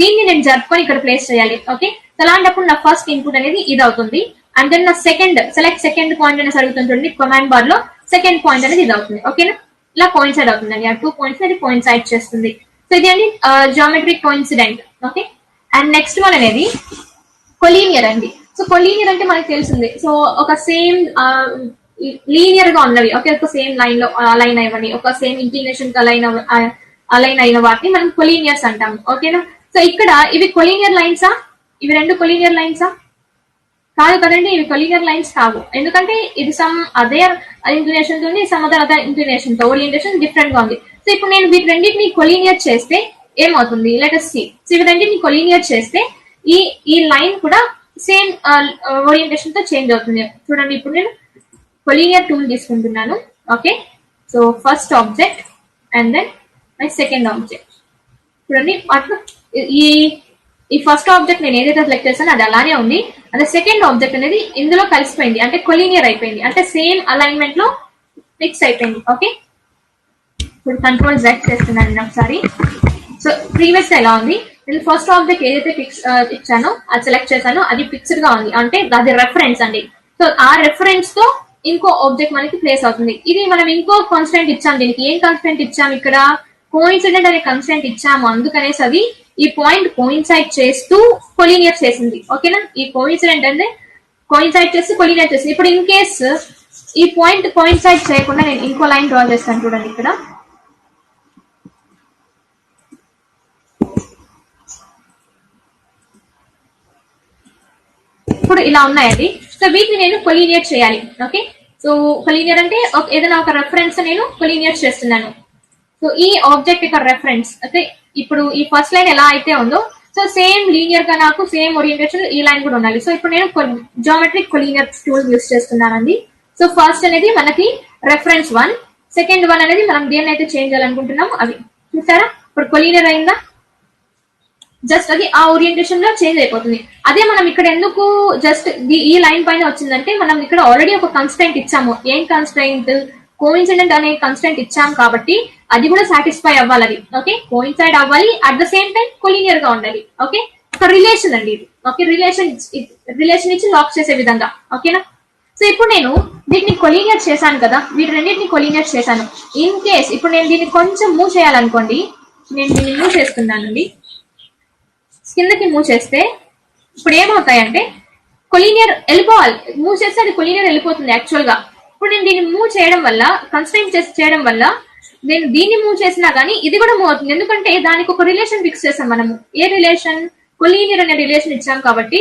దీన్ని నేను జరుపుకొని ఇక్కడ ప్లేస్ చేయాలి. ఓకే, అలాంటప్పుడు నా ఫస్ట్ ఇన్పుట్ అనేది ఇది అవుతుంది. అండ్ దెన్ నా సెలెక్ట్ సెకండ్ పాయింట్ అనేది అడుగుతుంది కమాండ్ బార్ లో, సెకండ్ పాయింట్ అనేది ఇది అవుతుంది. ఓకేనా, ఇలా కోయిన్సైడ్ అవుతుందండి. ఆ టూ పాయింట్స్ అనేది కోయిన్సైడ్ చేస్తుంది. సో ఇది అండి geometric coincident. Okay, and next one అనేది కొలీనియర్ అండి. సో కొలీనియర్ అంటే మనకి తెలిసింది. సో ఒక సేమ్ లీనియర్ గా ఉన్నవి, ఓకే, ఒక సేమ్ లైన్ లో అలైన్ అయ్యవని, ఒక సేమ్ ఇంక్లినేషన్ అలైన్ అయిన వాటిని మనం కొలీనియర్స్ అంటాం. ఓకేనా. సో ఇక్కడ ఇవి కొలీనియర్ లైన్సా, ఇవి రెండు కొలీనియర్ లైన్సా? కాదు కదండి, ఇవి కొలీనియర్ లైన్స్ కావు. ఎందుకంటే ఇది సమ్ అదర్ ఇంక్లినేషన్ ఉంది, సమ్ అదర్ ఇంక్లినేషన్ తో ఓరియంటేషన్ డిఫరెంట్ గా ఉంది. సో ఇప్పుడు నేను వీటి రెండింటిని కొలీనియర్ చేస్తే ఏమవుతుంది, లెట్ us see. సో ఇవి రెండింటిని కొలీనియర్ చేస్తే ఈ లైన్ కూడా సేమ్ ఓరియంటేషన్ తో చేంజ్ అవుతుంది. చూడండి, ఇప్పుడు నేను కొలీనియర్ టూల్ తీసుకుంటున్నాను. Okay, so first object and then my second object. చూడండి, అట్లా ఈ ఫస్ట్ ఆబ్జెక్ట్ నేను ఏదైతే సెలెక్ట్ చేస్తానో అది అలానే ఉంది. అదే సెకండ్ ఆబ్జెక్ట్ అనేది ఇందులో కలిసిపోయింది, అంటే కొలీనియర్ అయిపోయింది, అంటే సేమ్ అలైన్మెంట్ లో ఫిక్స్ అయిపోయింది. ఓకే, ఇప్పుడు కంట్రోల్ Z చేస్తున్నాను నేను ఒకసారి. సో ప్రీవియస్ ఎలా ఉంది, నేను ఫస్ట్ ఆబ్జెక్ట్ ఏదైతే ఫిక్స్ ఇచ్చానో అది సెలెక్ట్ చేశానో అది ఫిక్స్డ్ గా ఉంది, అంటే అది రెఫరెన్స్ అండి. సో ఆ రెఫరెన్స్ తో ఇంకో ఆబ్జెక్ట్ మనకి ప్లేస్ అవుతుంది. ఇది మనం ఇంకో కాన్స్టెంట్ ఇచ్చాం, దీనికి ఏం కాన్స్టెంట్ ఇచ్చాము, ఇక్కడ కోయిన్సిడెంట్ అనే కాన్స్టెంట్ ఇచ్చాము. అందుకనేసి అది ఈ పాయింట్ కోయిన్సైడ్ చేస్తూ కొలీనియర్ చేసింది. ఓకేనా, ఈ కోయిన్సిడెంట్ అంటే కోయిన్సైడ్ చేసి కొలీనియర్ చేసింది. ఇప్పుడు ఇన్ కేస్ ఈ పాయింట్ కోయిన్సైడ్ చేయకుండా నేను ఇంకో లైన్ డ్రా చేస్తాను. చూడండి, ఇక్కడ ఇప్పుడు ఇలా ఉన్నాయండి. సో వీటిని నేను కొలీనియర్ చేయాలి. ఓకే, సో కొలీనియర్ అంటే ఏదైనా ఒక రెఫరెన్స్ నేను కొలీనియర్ చేస్తున్నాను. సో ఈ ఆబ్జెక్ట్ యొక్క రెఫరెన్స్ అయితే ఇప్పుడు ఈ ఫస్ట్ లైన్ ఎలా అయితే ఉందో సో సేమ్ లీనియర్ గా నాకు సేమ్ ఓరియంటేషన్ ఈ లైన్ కూడా ఉండాలి. సో ఇప్పుడు నేను జియోమెట్రిక్ కొలీనియర్ టూల్ యూస్ చేస్తున్నానండి. సో ఫస్ట్ అనేది మనకి రెఫరెన్స్ 1, సెకండ్ 1 అనేది మనం దేన్ని అయితే చేంజ్ చేయాలనుకుంటున్నాము అవి. చూసారా, ఇప్పుడు కొలీనియర్ అయిందా, జస్ట్ అది ఆ ఓరియంటేషన్ లో చేంజ్ అయిపోతుంది. అదే మనం ఇక్కడ ఎందుకు జస్ట్ ఈ లైన్ పైన వచ్చిందంటే మనం ఇక్కడ ఆల్రెడీ ఒక కన్స్టెంట్ ఇచ్చాము. ఏం కన్స్టెంట్, కోయిన్సిడెంట్ అనే కన్స్టెంట్ ఇచ్చాం కాబట్టి అది కూడా సాటిస్ఫై అవ్వాలి. అది ఓకే, కోయిన్సైడ్ అవ్వాలి, at the same time collinear గా ఉండాలి. ఓకే, ఒక రిలేషన్ అండి ఇది. ఓకే, రిలేషన్ ఇచ్చి లాక్ చేసే విధంగా. ఓకేనా. సో ఇప్పుడు నేను వీటిని కొలీనియర్ చేశాను కదా, వీటి రెండింటిని కొలీనియర్ చేశాను. ఇన్ కేస్ ఇప్పుడు నేను దీన్ని కొంచెం మూవ్ చేయాలనుకోండి, నేను దీన్ని మూవ్ చేస్తున్నానండి, కిందకి మూవ్ చేస్తే ఇప్పుడు ఏమవుతాయంటే కొలీనియర్ వెళ్ళిపోవాలి. మూవ్ చేస్తే అది కొలీనియర్ వెళ్ళిపోతుంది యాక్చువల్ గా. ఇప్పుడు నేను దీన్ని మూవ్ చేయడం వల్ల, కన్స్ట్రైన్ చేయడం వల్ల నేను దీన్ని మూవ్ చేసినా గానీ ఇది కూడా మూవ్ అవుతుంది. ఎందుకంటే దానికి ఒక రిలేషన్ ఫిక్స్ చేసాం మనము. ఏ రిలేషన్, కొలీనియర్ అనే రిలేషన్ ఇచ్చాం కాబట్టి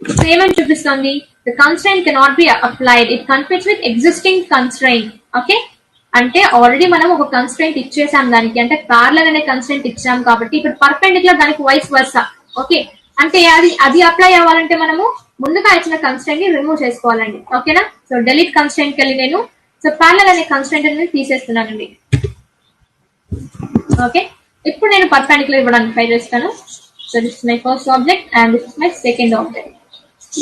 సో ఏమని చూపిస్తుంది, the constraint cannot be applied, it conflicts with existing constraint. Okay, అంటే ఆల్రెడీ మనం ఒక కన్స్ట్రైంట్ ఇచ్చేసాం దానికి, అంటే ప్యారలల్ అనే కన్స్ట్రైంట్ ఇచ్చాం కాబట్టి ఇప్పుడు పర్పెండిక్యులర్ దానికి వైస్ వర్సా. ఓకే, అంటే అది అప్లై అవ్వాలంటే మనము ముందుగా ఇచ్చిన కన్స్ట్రైంట్ ని రిమూవ్ చేసుకోవాలండి. ఓకేనా, సో డెలీట్ కన్స్ట్రైంట్ కి వెళ్ళి నేను సో ప్యారలల్ అనే కన్స్ట్రైంట్ అనేది తీసేస్తున్నానండి. ఓకే, ఇప్పుడు నేను పర్పెండిక్యులర్ ఇవ్వడానికి ట్రై చేస్తాను. So this is my first object and this is my second object,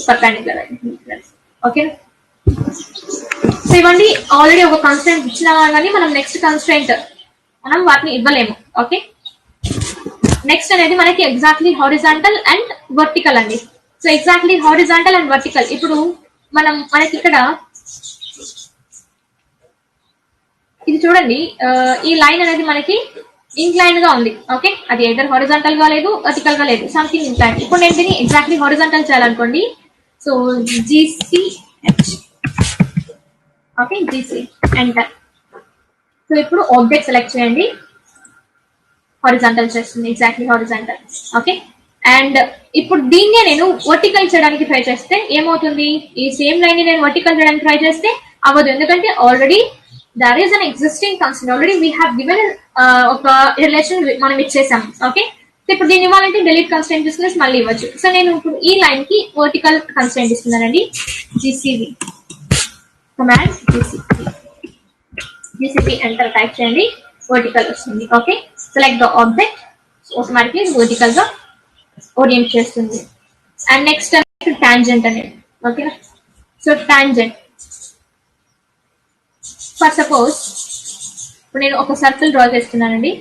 perpendicular. Okay, so ఇవ్వండి ఆల్రెడీ ఒక కన్స్ట్రైంట్ ఇచ్చినా కానీ మనం నెక్స్ట్ కన్స్ట్రైంట్ మనం వాటిని ఇవ్వలేము. ఓకే, నెక్స్ట్ అనేది మనకి ఎగ్జాక్ట్లీ హారిజాంటల్ అండ్ వర్టికల్ అండి. So exactly horizontal and vertical, ఇప్పుడు మనకి ఇక్కడ ఇది చూడండి, ఈ లైన్ అనేది మనకి ఇంక్లైన్ గా ఉంది. ఓకే, అది ఎయిదర్ హారిజాంటల్ గా లేదు, వర్టికల్ గా లేదు, సంథింగ్ ఇంక్లైన్. ఇప్పుడు నేను దీన్ని ఎగ్జాక్ట్లీ హారిజాంటల్ చేయాలనుకోండి, so GCH. Okay, GC enter. So ఇప్పుడు ఆబ్జెక్ట్ సెలెక్ట్ చేయండి, హారిజాంటల్ చేస్తుంది, ఎగ్జాక్ట్లీ హారిజాంటల్. ఓకే, అండ్ ఇప్పుడు దీన్నే నేను వర్టికల్ చేయడానికి ట్రై చేస్తే ఏమవుతుంది, ఈ సేమ్ లైన్ ని నేను వర్టికల్ చేయడానికి ట్రై చేస్తే అవ్వదు, ఎందుకంటే already there is an existing constraint, already we have given ఒక రిలేషన్ మనం ఇచ్చేసాం. ఓకే, సో ఇప్పుడు దీన్ని ఇవ్వాలంటే డెలీట్ కన్స్ట్రైంట్ తీసుకుని మళ్ళీ ఇవ్వచ్చు. సో నేను ఇప్పుడు ఈ లైన్ కి వర్టికల్ కన్స్ట్రైంట్ ఇస్తున్నానండి, GCV command, GCP enter type చేయండి, వర్టికల్ వస్తుంది. Okay, select the object, automatically vertical గా ఓరియంట్ చేస్తుంది. అండ్ నెక్స్ట్ టాంజెంట్ అనేది. Okay, so tangent for suppose ఇప్పుడు నేను ఒక సర్కిల్ డ్రా చేస్తున్నానండి.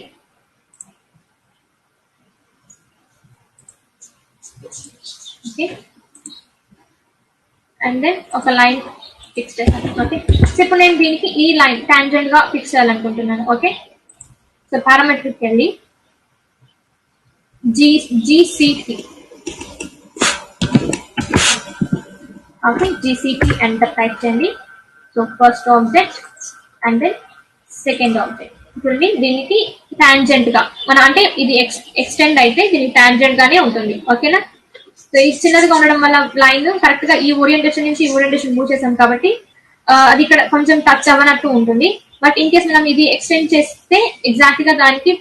ఓకే, అండ్ దెన్ ఒక లైన్ ఫిక్స్ చేస్తాను. ఓకే, సో ఇప్పుడు నేను దీనికి ఈ లైన్ టాంజెంట్ గా ఫిక్స్ చేయాలనుకుంటున్నాను. ఓకే, సో పారామెట్రిక్ వెళ్ళి GCP. Okay, GCP enter type చేయండి. So first object and then second object. ఇప్పుడు దీనికి టాంజెంట్ గా అంటే ఇది ఎక్స్టెండ్ అయితే దీనికి టాంజెంట్ గానే ఉంటుంది. ఓకేనా, సో ఇది చిన్నదిగా ఉండడం వల్ల లైన్ కరెక్ట్ గా ఈ ఓరియంటేషన్ నుంచి ఈ ఓరియంటేషన్ మూవ్ చేసాం కాబట్టి అది ఇక్కడ కొంచెం టచ్ అవ్వనట్టు ఉంటుంది. బట్ ఇన్ కేస్ మనం ఇది ఎక్స్టెండ్ చేస్తే ఎగ్జాక్ట్ గా దానికి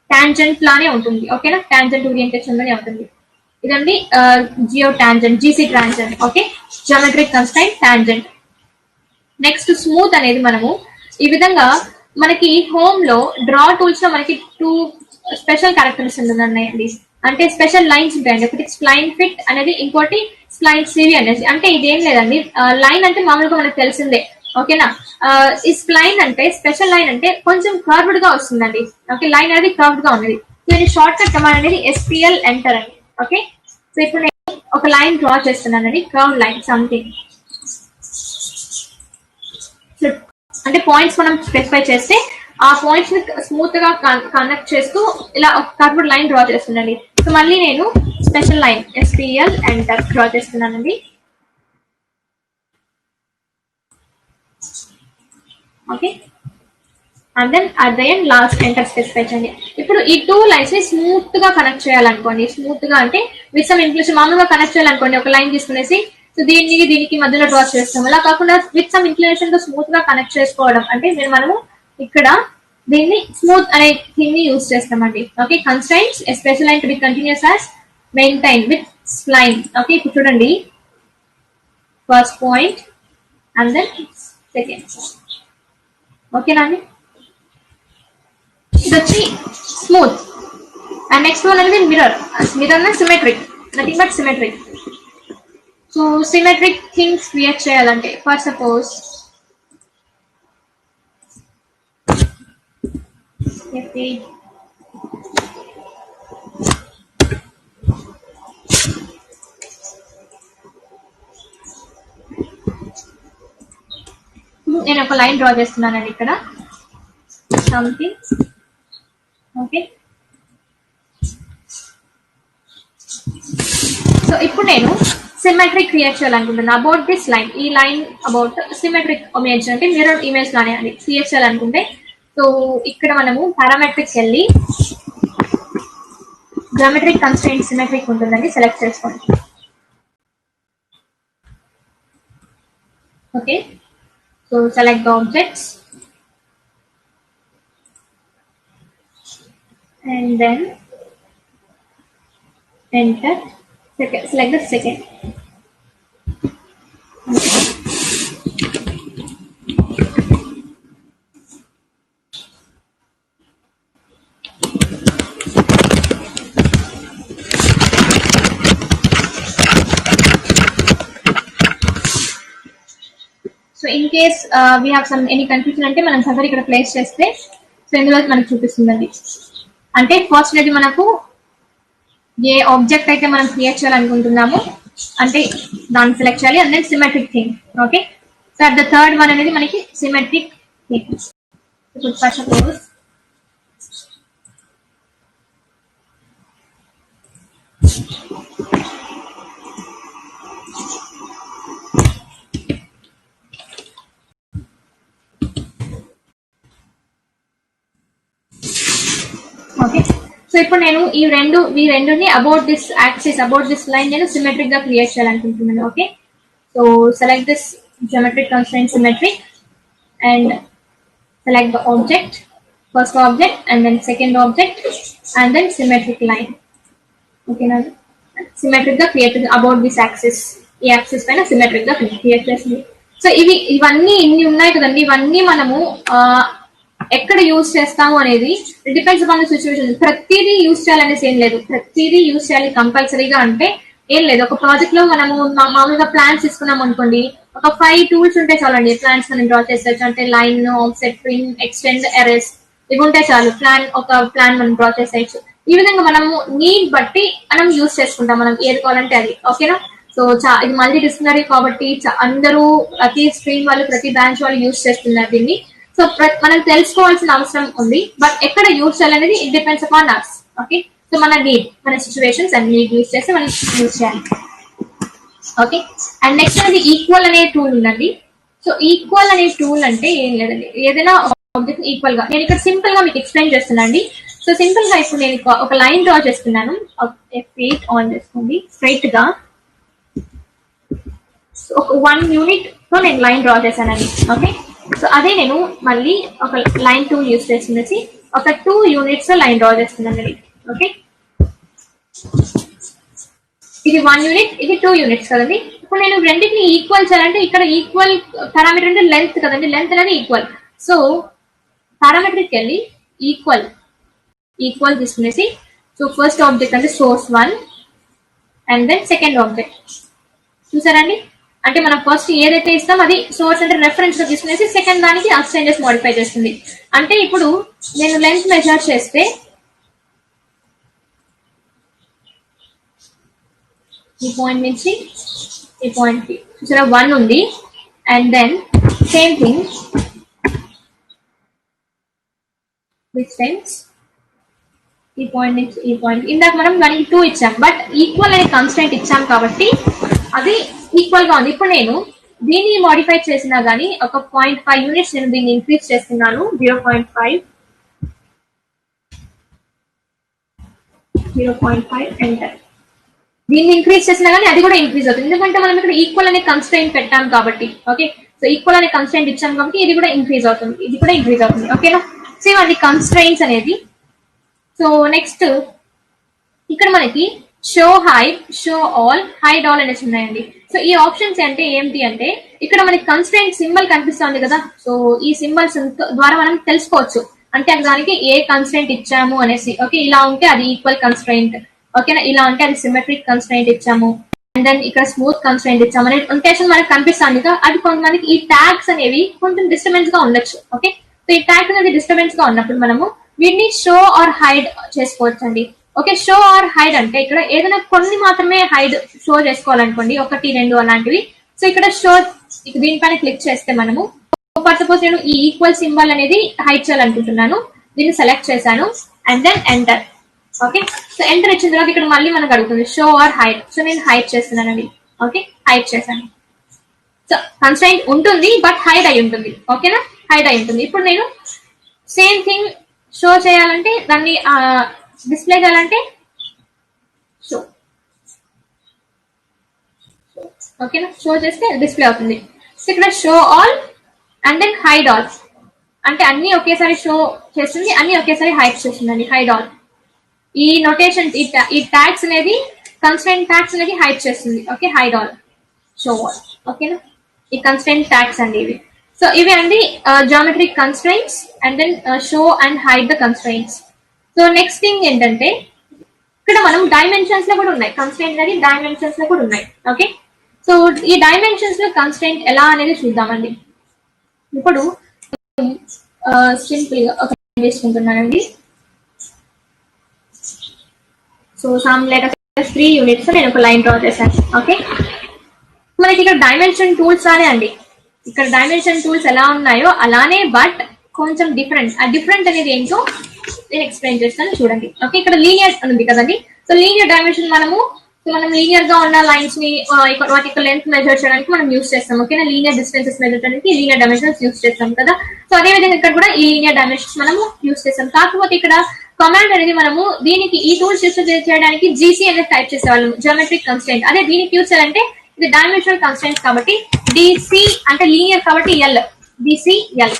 టాంజెంట్ లానే ఉంటుంది. ఓకేనా, టాంజెంట్ ఓరియంటేషన్ లోనే ఉంటుంది. ఇదండి geo tangent, GC tangent. Okay, geometric constraint tangent. Next smooth అనేది మనము ఈ విధంగా మనకి హోమ్ లో డ్రా టూల్స్ లో మనకి 2 స్పెషల్ క్యారెక్టరిస్టిక్స్ ఉన్నాయండి, అంటే స్పెషల్ లైన్స్ ఉంటాయండి. ఒకటి స్ప్లైన్ ఫిట్ అనేది, ఇంకోటి స్ప్లైన్ సివి అనేది. అంటే ఇదేం లేదండి, లైన్ అంటే మామూలుగా మనకు తెలిసిందే. ఓకేనా, ఈ స్ప్లైన్ అంటే స్పెషల్ లైన్ అంటే కొంచెం కర్వ్డ్ గా వస్తుందండి. ఓకే, లైన్ అనేది కర్వ్డ్ గా ఉన్నది. దీని షార్ట్ కట్ కమాండ్ అనేది SPL ఎంటర్ అండి. ఓకే, సో ఇప్పుడు నేను ఒక లైన్ డ్రా చేస్తున్నానండి, కర్వ్ లైన్ సంథింగ్. అంటే పాయింట్స్ మనం స్పెసిఫై చేస్తే ఆ పాయింట్స్ ని స్మూత్ గా కనెక్ట్ చేస్తూ ఇలా ఒక కర్వ్డ్ లైన్ డ్రా చేస్తున్నానండి. సో మళ్ళీ నేను special line SPL enter draw చేస్తున్నానండి. Okay, and then at the end last enter specify చేయండి. ఇప్పుడు ఈ 2 లైన్స్ ని స్మూత్ గా కనెక్ట్ చేయాలనుకోండి, స్మూత్ గా అంటే విత్ సమ్ ఇంక్లినేషన్, మామూలుగా కనెక్ట్ చేయాలనుకోండి ఒక లైన్ తీసుకునేసి సో దీనికి మధ్యలో డ్రా చేస్తాం. అలా కాకుండా విత్ సమ్ ఇంక్లినేషన్ తో స్మూత్ గా కనెక్ట్ చేసుకోవడం అంటే మనము ఇక్కడ దీన్ని స్మూత్ అనే థింగ్ ని యూజ్ చేస్తామండి. Okay, constraints special line to be continuous as maintain with spline. Okay, ఇప్పుడు చూడండి first point and then second. ఓకేనా అండి, ఇది వచ్చి స్మూత్. అండ్ నెక్స్ట్ వన్ అనేది mirror symmetric, nothing but symmetric. So symmetric things create చేయాలంటే for suppose నేను ఒక లైన్ డ్రా చేస్తున్నానండి ఇక్కడ సంథింగ్. ఓకే, సో ఇప్పుడు నేను సిమెట్రిక్ క్రియేట్ చేయాలనుకుంటున్నాను అబౌట్ దిస్ లైన్. ఈ లైన్ అబౌట్ సిమెట్రిక్ ఇమేజ్ అంటే మిర్రర్ ఇమేజ్ లానే అది క్రియేట్ చేయాలనుకుంటే సో ఇక్కడ మనము పారామెట్రిక్స్ వెళ్ళి జామెట్రిక్ కన్స్ట్రైంట్ సిమెట్రిక్ ఉంటుందండి, సెలెక్ట్ చేసుకోండి. Okay, so select the objects and then enter. Select the second. So in case we have some any confusion అంటే మనం సగర్ ఇక్కడ ప్లేస్ చేస్తే సో ఇందులో మనకు చూపిస్తుందండి. అంటే ఫస్ట్ అనేది మనకు ఏ ఆబ్జెక్ట్ అయితే మనం క్రియేట్ చేయాలనుకుంటున్నామో అంటే దాన్ని సెలెక్ట్ చేయాలి and then symmetric thing. Okay, so at the third one అనేది మనకి symmetric thing. First suppose okay, so ఇప్పుడు నేను ఈ రెండుని about this axis about this line నేను సిమెట్రిక్ గా క్రియేట్ చేయాలనుకుంటున్నాను. Okay, so select this geometric constraint symmetric and select the object, first object and then second object and then symmetric line. Okay, now symmetric గా create about this axis, ఈ axis పైన symmetric గా create చేస్తుంది. So ఇవన్నీ ఇన్ని ఉన్నాయి కదండి, ఇవన్నీ మనము ఎక్కడ యూజ్ చేస్తాము అనేది డిపెండ్స్ అపాన్ ద సిచ్యువేషన్. ప్రతిదీ యూజ్ చేయాలనేసి ఏం లేదు, ప్రతిదీ యూజ్ చేయాలి కంపల్సరీగా అంటే ఏం లేదు. ఒక ప్రాజెక్ట్ లో మనము మామూలుగా ప్లాన్స్ తీసుకున్నాం అనుకోండి, ఒక 5 టూల్స్ ఉంటే చాలండి ప్లాన్స్ మనం డ్రా చేసేయచ్చు. అంటే line, offset, trim, extend, erase ఇవి ఉంటే చాలు ఒక ప్లాన్ మనం డ్రా చేసేయచ్చు. ఈ విధంగా మనము నీడ్ బట్టి మనం యూజ్ చేసుకుంటాం, మనం ఏది కావాలంటే అది. ఓకేనా, సో ఇది మల్టీ డిసిప్లినరీ కాబట్టి అందరూ ప్రతి స్ట్రీమ్ వాళ్ళు ప్రతి బ్రాంచ్ వాళ్ళు యూజ్ చేస్తున్నారు దీన్ని. సో మనం తెలుసుకోవాల్సిన అవసరం ఉంది, బట్ ఎక్కడ యూజ్ చేయాలనేది it depends upon us. Okay, so మన నీడ్, మన సిచ్యువేషన్స్ అండ్ నీడ్ యూజ్ చేస్తే మనం యూజ్ చేయాలి. ఓకే, అండ్ నెక్స్ట్ అనేది ఈక్వల్ అనే టూల్ ఉందండి. సో ఈక్వల్ అనే టూల్ అంటే ఏం లేదండి, ఏదైనా ఆబ్జెక్ట్ ఈక్వల్ గా నేను ఇక్కడ సింపుల్ గా మీకు ఎక్స్ప్లెయిన్ చేస్తున్నాండి. సో సింపుల్ గా ఇప్పుడు నేను ఒక లైన్ డ్రా చేస్తున్నాను. F8 ఆన్ చేసుకోండి స్ట్రైట్ గా. ఒక 1 యూనిట్ తో నేను లైన్ డ్రా చేశానండి. ఓకే, సో అదే నేను మళ్ళీ ఒక లైన్ టూల్ యూజ్ చేసి ఒక 2 యూనిట్స్ లైన్ డ్రా చేస్తున్నాను. ఓకే, ఇది 1 యూనిట్, ఇది 2 యూనిట్స్ కదండి. ఇప్పుడు నేను రెండింటిని ఈక్వల్ చేయాలంటే ఇక్కడ ఈక్వల్ పారామీటర్ అంటే లెంత్ కదండి, లెంత్ అనేది ఈక్వల్. సో పారామీటర్కి వెళ్ళి ఈక్వల్ తీసుకునేసి, సో ఫస్ట్ ఆబ్జెక్ట్ అంటే source 1 and then second object. చూసారండి, అంటే మనం ఫస్ట్ ఏదైతే ఇస్తాం అది సోర్స్ అంటే రెఫరెన్స్ గా తీసుకునేసి సెకండ్ దానికి అసైన్ చేసి మోడిఫై చేస్తుంది. అంటే ఇప్పుడు నేను లెంత్ మెజర్ చేస్తే ఈ పాయింట్ నుంచి ఈ పాయింట్ కి చూసారా 1 ఉంది. And then same thing distance ఈ పాయింట్ నుంచి ఈ పాయింట్. ఇందాక మనం దానికి 2 ఇచ్చాం, బట్ ఈక్వల్ అనే కన్స్టెంట్ ఇచ్చాం కాబట్టి అది ఈక్వల్ గా ఉంది. ఇప్పుడు నేను దీన్ని మోడిఫై చేసినా గానీ ఒక 0.5 యూనిట్స్ నేను దీన్ని ఇంక్రీజ్ చేస్తున్నాను. 0.5 ఎంటర్. దీన్ని ఇంక్రీజ్ చేసినా కానీ అది కూడా ఇంక్రీజ్ అవుతుంది, ఎందుకంటే మనం ఇక్కడ ఈక్వల్ అనే కన్స్ట్రెయింట్ పెట్టాం కాబట్టి. ఓకే, సో ఈక్వల్ అనే కన్స్ట్రెయింట్ ఇచ్చాం కాబట్టి ఇది కూడా ఇంక్రీజ్ అవుతుంది, ఇది కూడా ఇంక్రీజ్ అవుతుంది. ఓకేనా, సో ఇవన్నీ కన్స్ట్రెయింట్స్ అనేది. సో నెక్స్ట్ ఇక్కడ మనకి show hide, show all, hide all అనేసి ఉన్నాయండి. సో ఈ ఆప్షన్స్ అంటే ఏంటి అంటే ఇక్కడ మనకి కన్స్ట్రెయింట్ సింబల్ కనిపిస్తుంది కదా, సో ఈ సింబల్స్ ద్వారా మనం తెలుసుకోవచ్చు అంటే దానికి ఏ కన్స్ట్రెయింట్ ఇచ్చాము అనేసి. ఓకే, ఇలా ఉంటే అది ఈక్వల్ కన్స్ట్రెయింట్. ఓకేనా, ఇలా ఉంటే అది సిమెట్రిక్ కన్స్ట్రెయింట్ ఇచ్చాము. అండ్ దెన్ ఇక్కడ స్మూత్ కన్స్ట్రెయింట్ ఇచ్చాము అనే ఉద్దేశం మనకు కనిపిస్తుంది కదా. అది కొంతమందికి ఈ ట్యాగ్స్ అనేవి కొంచెం డిస్టర్బెన్స్ గా ఉండొచ్చు. ఓకే, సో ఈ ట్యాగ్స్ అనేది డిస్టర్బెన్స్ గా ఉన్నప్పుడు మనము వీటిని షో ఆర్ హైడ్ చేసుకోవచ్చు అండి. ఓకే, షో ఆర్ హైడ్ అంటే ఇక్కడ ఏదైనా కొన్ని మాత్రమే హైడ్ షో చేసుకోవాలనుకోండి, 1, 2 అలాంటివి. సో ఇక్కడ షో దీనిపైన క్లిక్ చేస్తే మనము ఫర్ సపోజ్ నేను ఈ ఈక్వల్ సింబల్ అనేది హైడ్ చేయాలనుకుంటున్నాను, దీన్ని సెలెక్ట్ చేశాను and then enter. Okay, so enter ఇచ్చిన తర్వాత ఇక్కడ మళ్ళీ మనకు అడుగుతుంది షో ఆర్ హైడ్. సో నేను హైడ్ చేస్తున్నానండి. ఓకే, హైడ్ చేశాను. సో కన్స్ట్రెయింట్ ఉంటుంది బట్ హైడ్ అయి ఉంటుంది. ఓకేనా, హైడ్ అయి ఉంటుంది. ఇప్పుడు నేను సేమ్ థింగ్ షో చేయాలంటే దాన్ని డిస్ప్లే చేయాలంటే షో. ఓకేనా, షో చేస్తే డిస్ప్లే అవుతుంది. సో ఇక్కడ show all and then hide all అంటే అన్ని ఒకేసారి షో చేస్తుంది, అన్ని ఒకేసారి హైడ్ చేస్తుందండి. హైడ్ ఆల్ ఈ నోటేషన్ ఈ ట్యాగ్స్ అనేది కన్స్ట్రెంట్ ట్యాగ్స్ అనేది హైడ్ చేస్తుంది. Okay, hide all, show all. ఓకేనా, ఈ కన్స్ట్రెంట్ ట్యాగ్స్ అండి ఇవి. సో ఇవి అండి geometric constraints and then show and hide the constraints. So next thing ఏంటంటే ఇక్కడ మనం డైమెన్షన్స్ లో కూడా ఉన్నాయి. కన్స్ట్రెంట్ అనేది డైమెన్షన్స్ లో కూడా ఉన్నాయి. ఓకే, సో ఈ డైమెన్షన్స్ లో కన్స్ట్రెంట్ ఎలా అనేది చూద్దామండి. ఇప్పుడు సింపుల్ గా ఒక వేసుకుంటున్నానండి. So some let us 3 units నేను ఒక లైన్ డ్రా చేశాను. ఓకే, మనకి ఇక్కడ డైమెన్షన్ టూల్స్ అనే అండి. ఇక్కడ డైమెన్షన్ టూల్స్ ఎలా ఉన్నాయో అలానే బట్ కొంచెం డిఫరెంట్. ఆ డిఫరెంట్ అనేది ఏంటో నేను ఎక్స్ప్లెయిన్ చేస్తాను, చూడండి. ఓకే, ఇక్కడ లీనియర్ ఉంది కదండి. సో లీనియర్ డైమెన్షన్ మనం లీనియర్ గా ఉన్న లైన్స్ ని వాటి యొక్క లెంత్ మెజర్ చేయడానికి మనం యూస్ చేస్తాం. ఓకేనా, లీనియర్ డిస్టెన్సెస్ మెజర్ చేయడానికి లీనియర్ డైమెన్షన్స్ యూస్ చేస్తాం కదా. సో అదే విధంగా ఇక్కడ కూడా ఈ లీనియర్ డైమెన్షన్స్ మనము యూస్ చేస్తాం. కాకపోతే ఇక్కడ కమాండ్ అనేది మనము దీనికి ఈ టూల్స్ యూస్ చేయడానికి జీసీ అనేది టైప్ చేసేవాళ్ళం, జియోమెట్రిక్ కన్స్ట్రెంట్. అదే దీనికి యూస్ చేయాలంటే ఇది డైమెన్షనల్ కన్స్ట్రెంట్స్ కాబట్టి డిసి అంటే లీనియర్ కాబట్టి ఎల్, డిసిఎల్.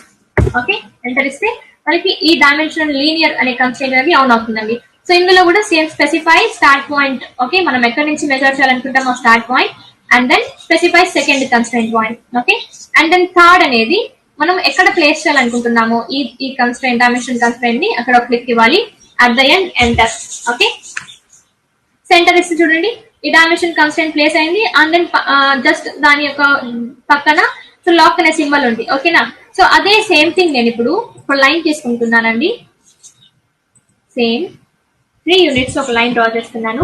ఓకే, ఎంటర్ ఇస్తే మనకి ఈ డైమెన్షనల్ లీనియర్ అనే కన్స్ట్రెంట్ అనేది ఆన్ అవుతుందండి. సో ఇందులో కూడా same specify start point. Okay, మనం ఎక్కడి నుంచి మెజర్ చేయాలనుకుంటామో start point and then specify second constraint point. Okay, and then third అనేది మనం ఎక్కడ ప్లేస్ చేయాలనుకుంటున్నామో ఈ కన్స్ట్రెంట్ డైమెన్షన్ కన్స్ట్రెంట్ ని అక్కడ క్లిక్ ఇవ్వాలి. At the end enter. Okay, centre ఇస్తే చూడండి ఈ డైమెన్షన్ కన్స్ట్రెంట్ ప్లేస్ అయింది. అండ్ దెన్ జస్ట్ దాని యొక్క పక్కన సో లాక్ అనే సింబల్ ఉంది. ఓకేనా, సో అదే సేమ్ థింగ్ నేను ఇప్పుడు ఒక లైన్ తీసుకుంటున్నానండి. సేమ్ 3 యూనిట్స్ ఒక లైన్ డ్రా చేస్తున్నాను.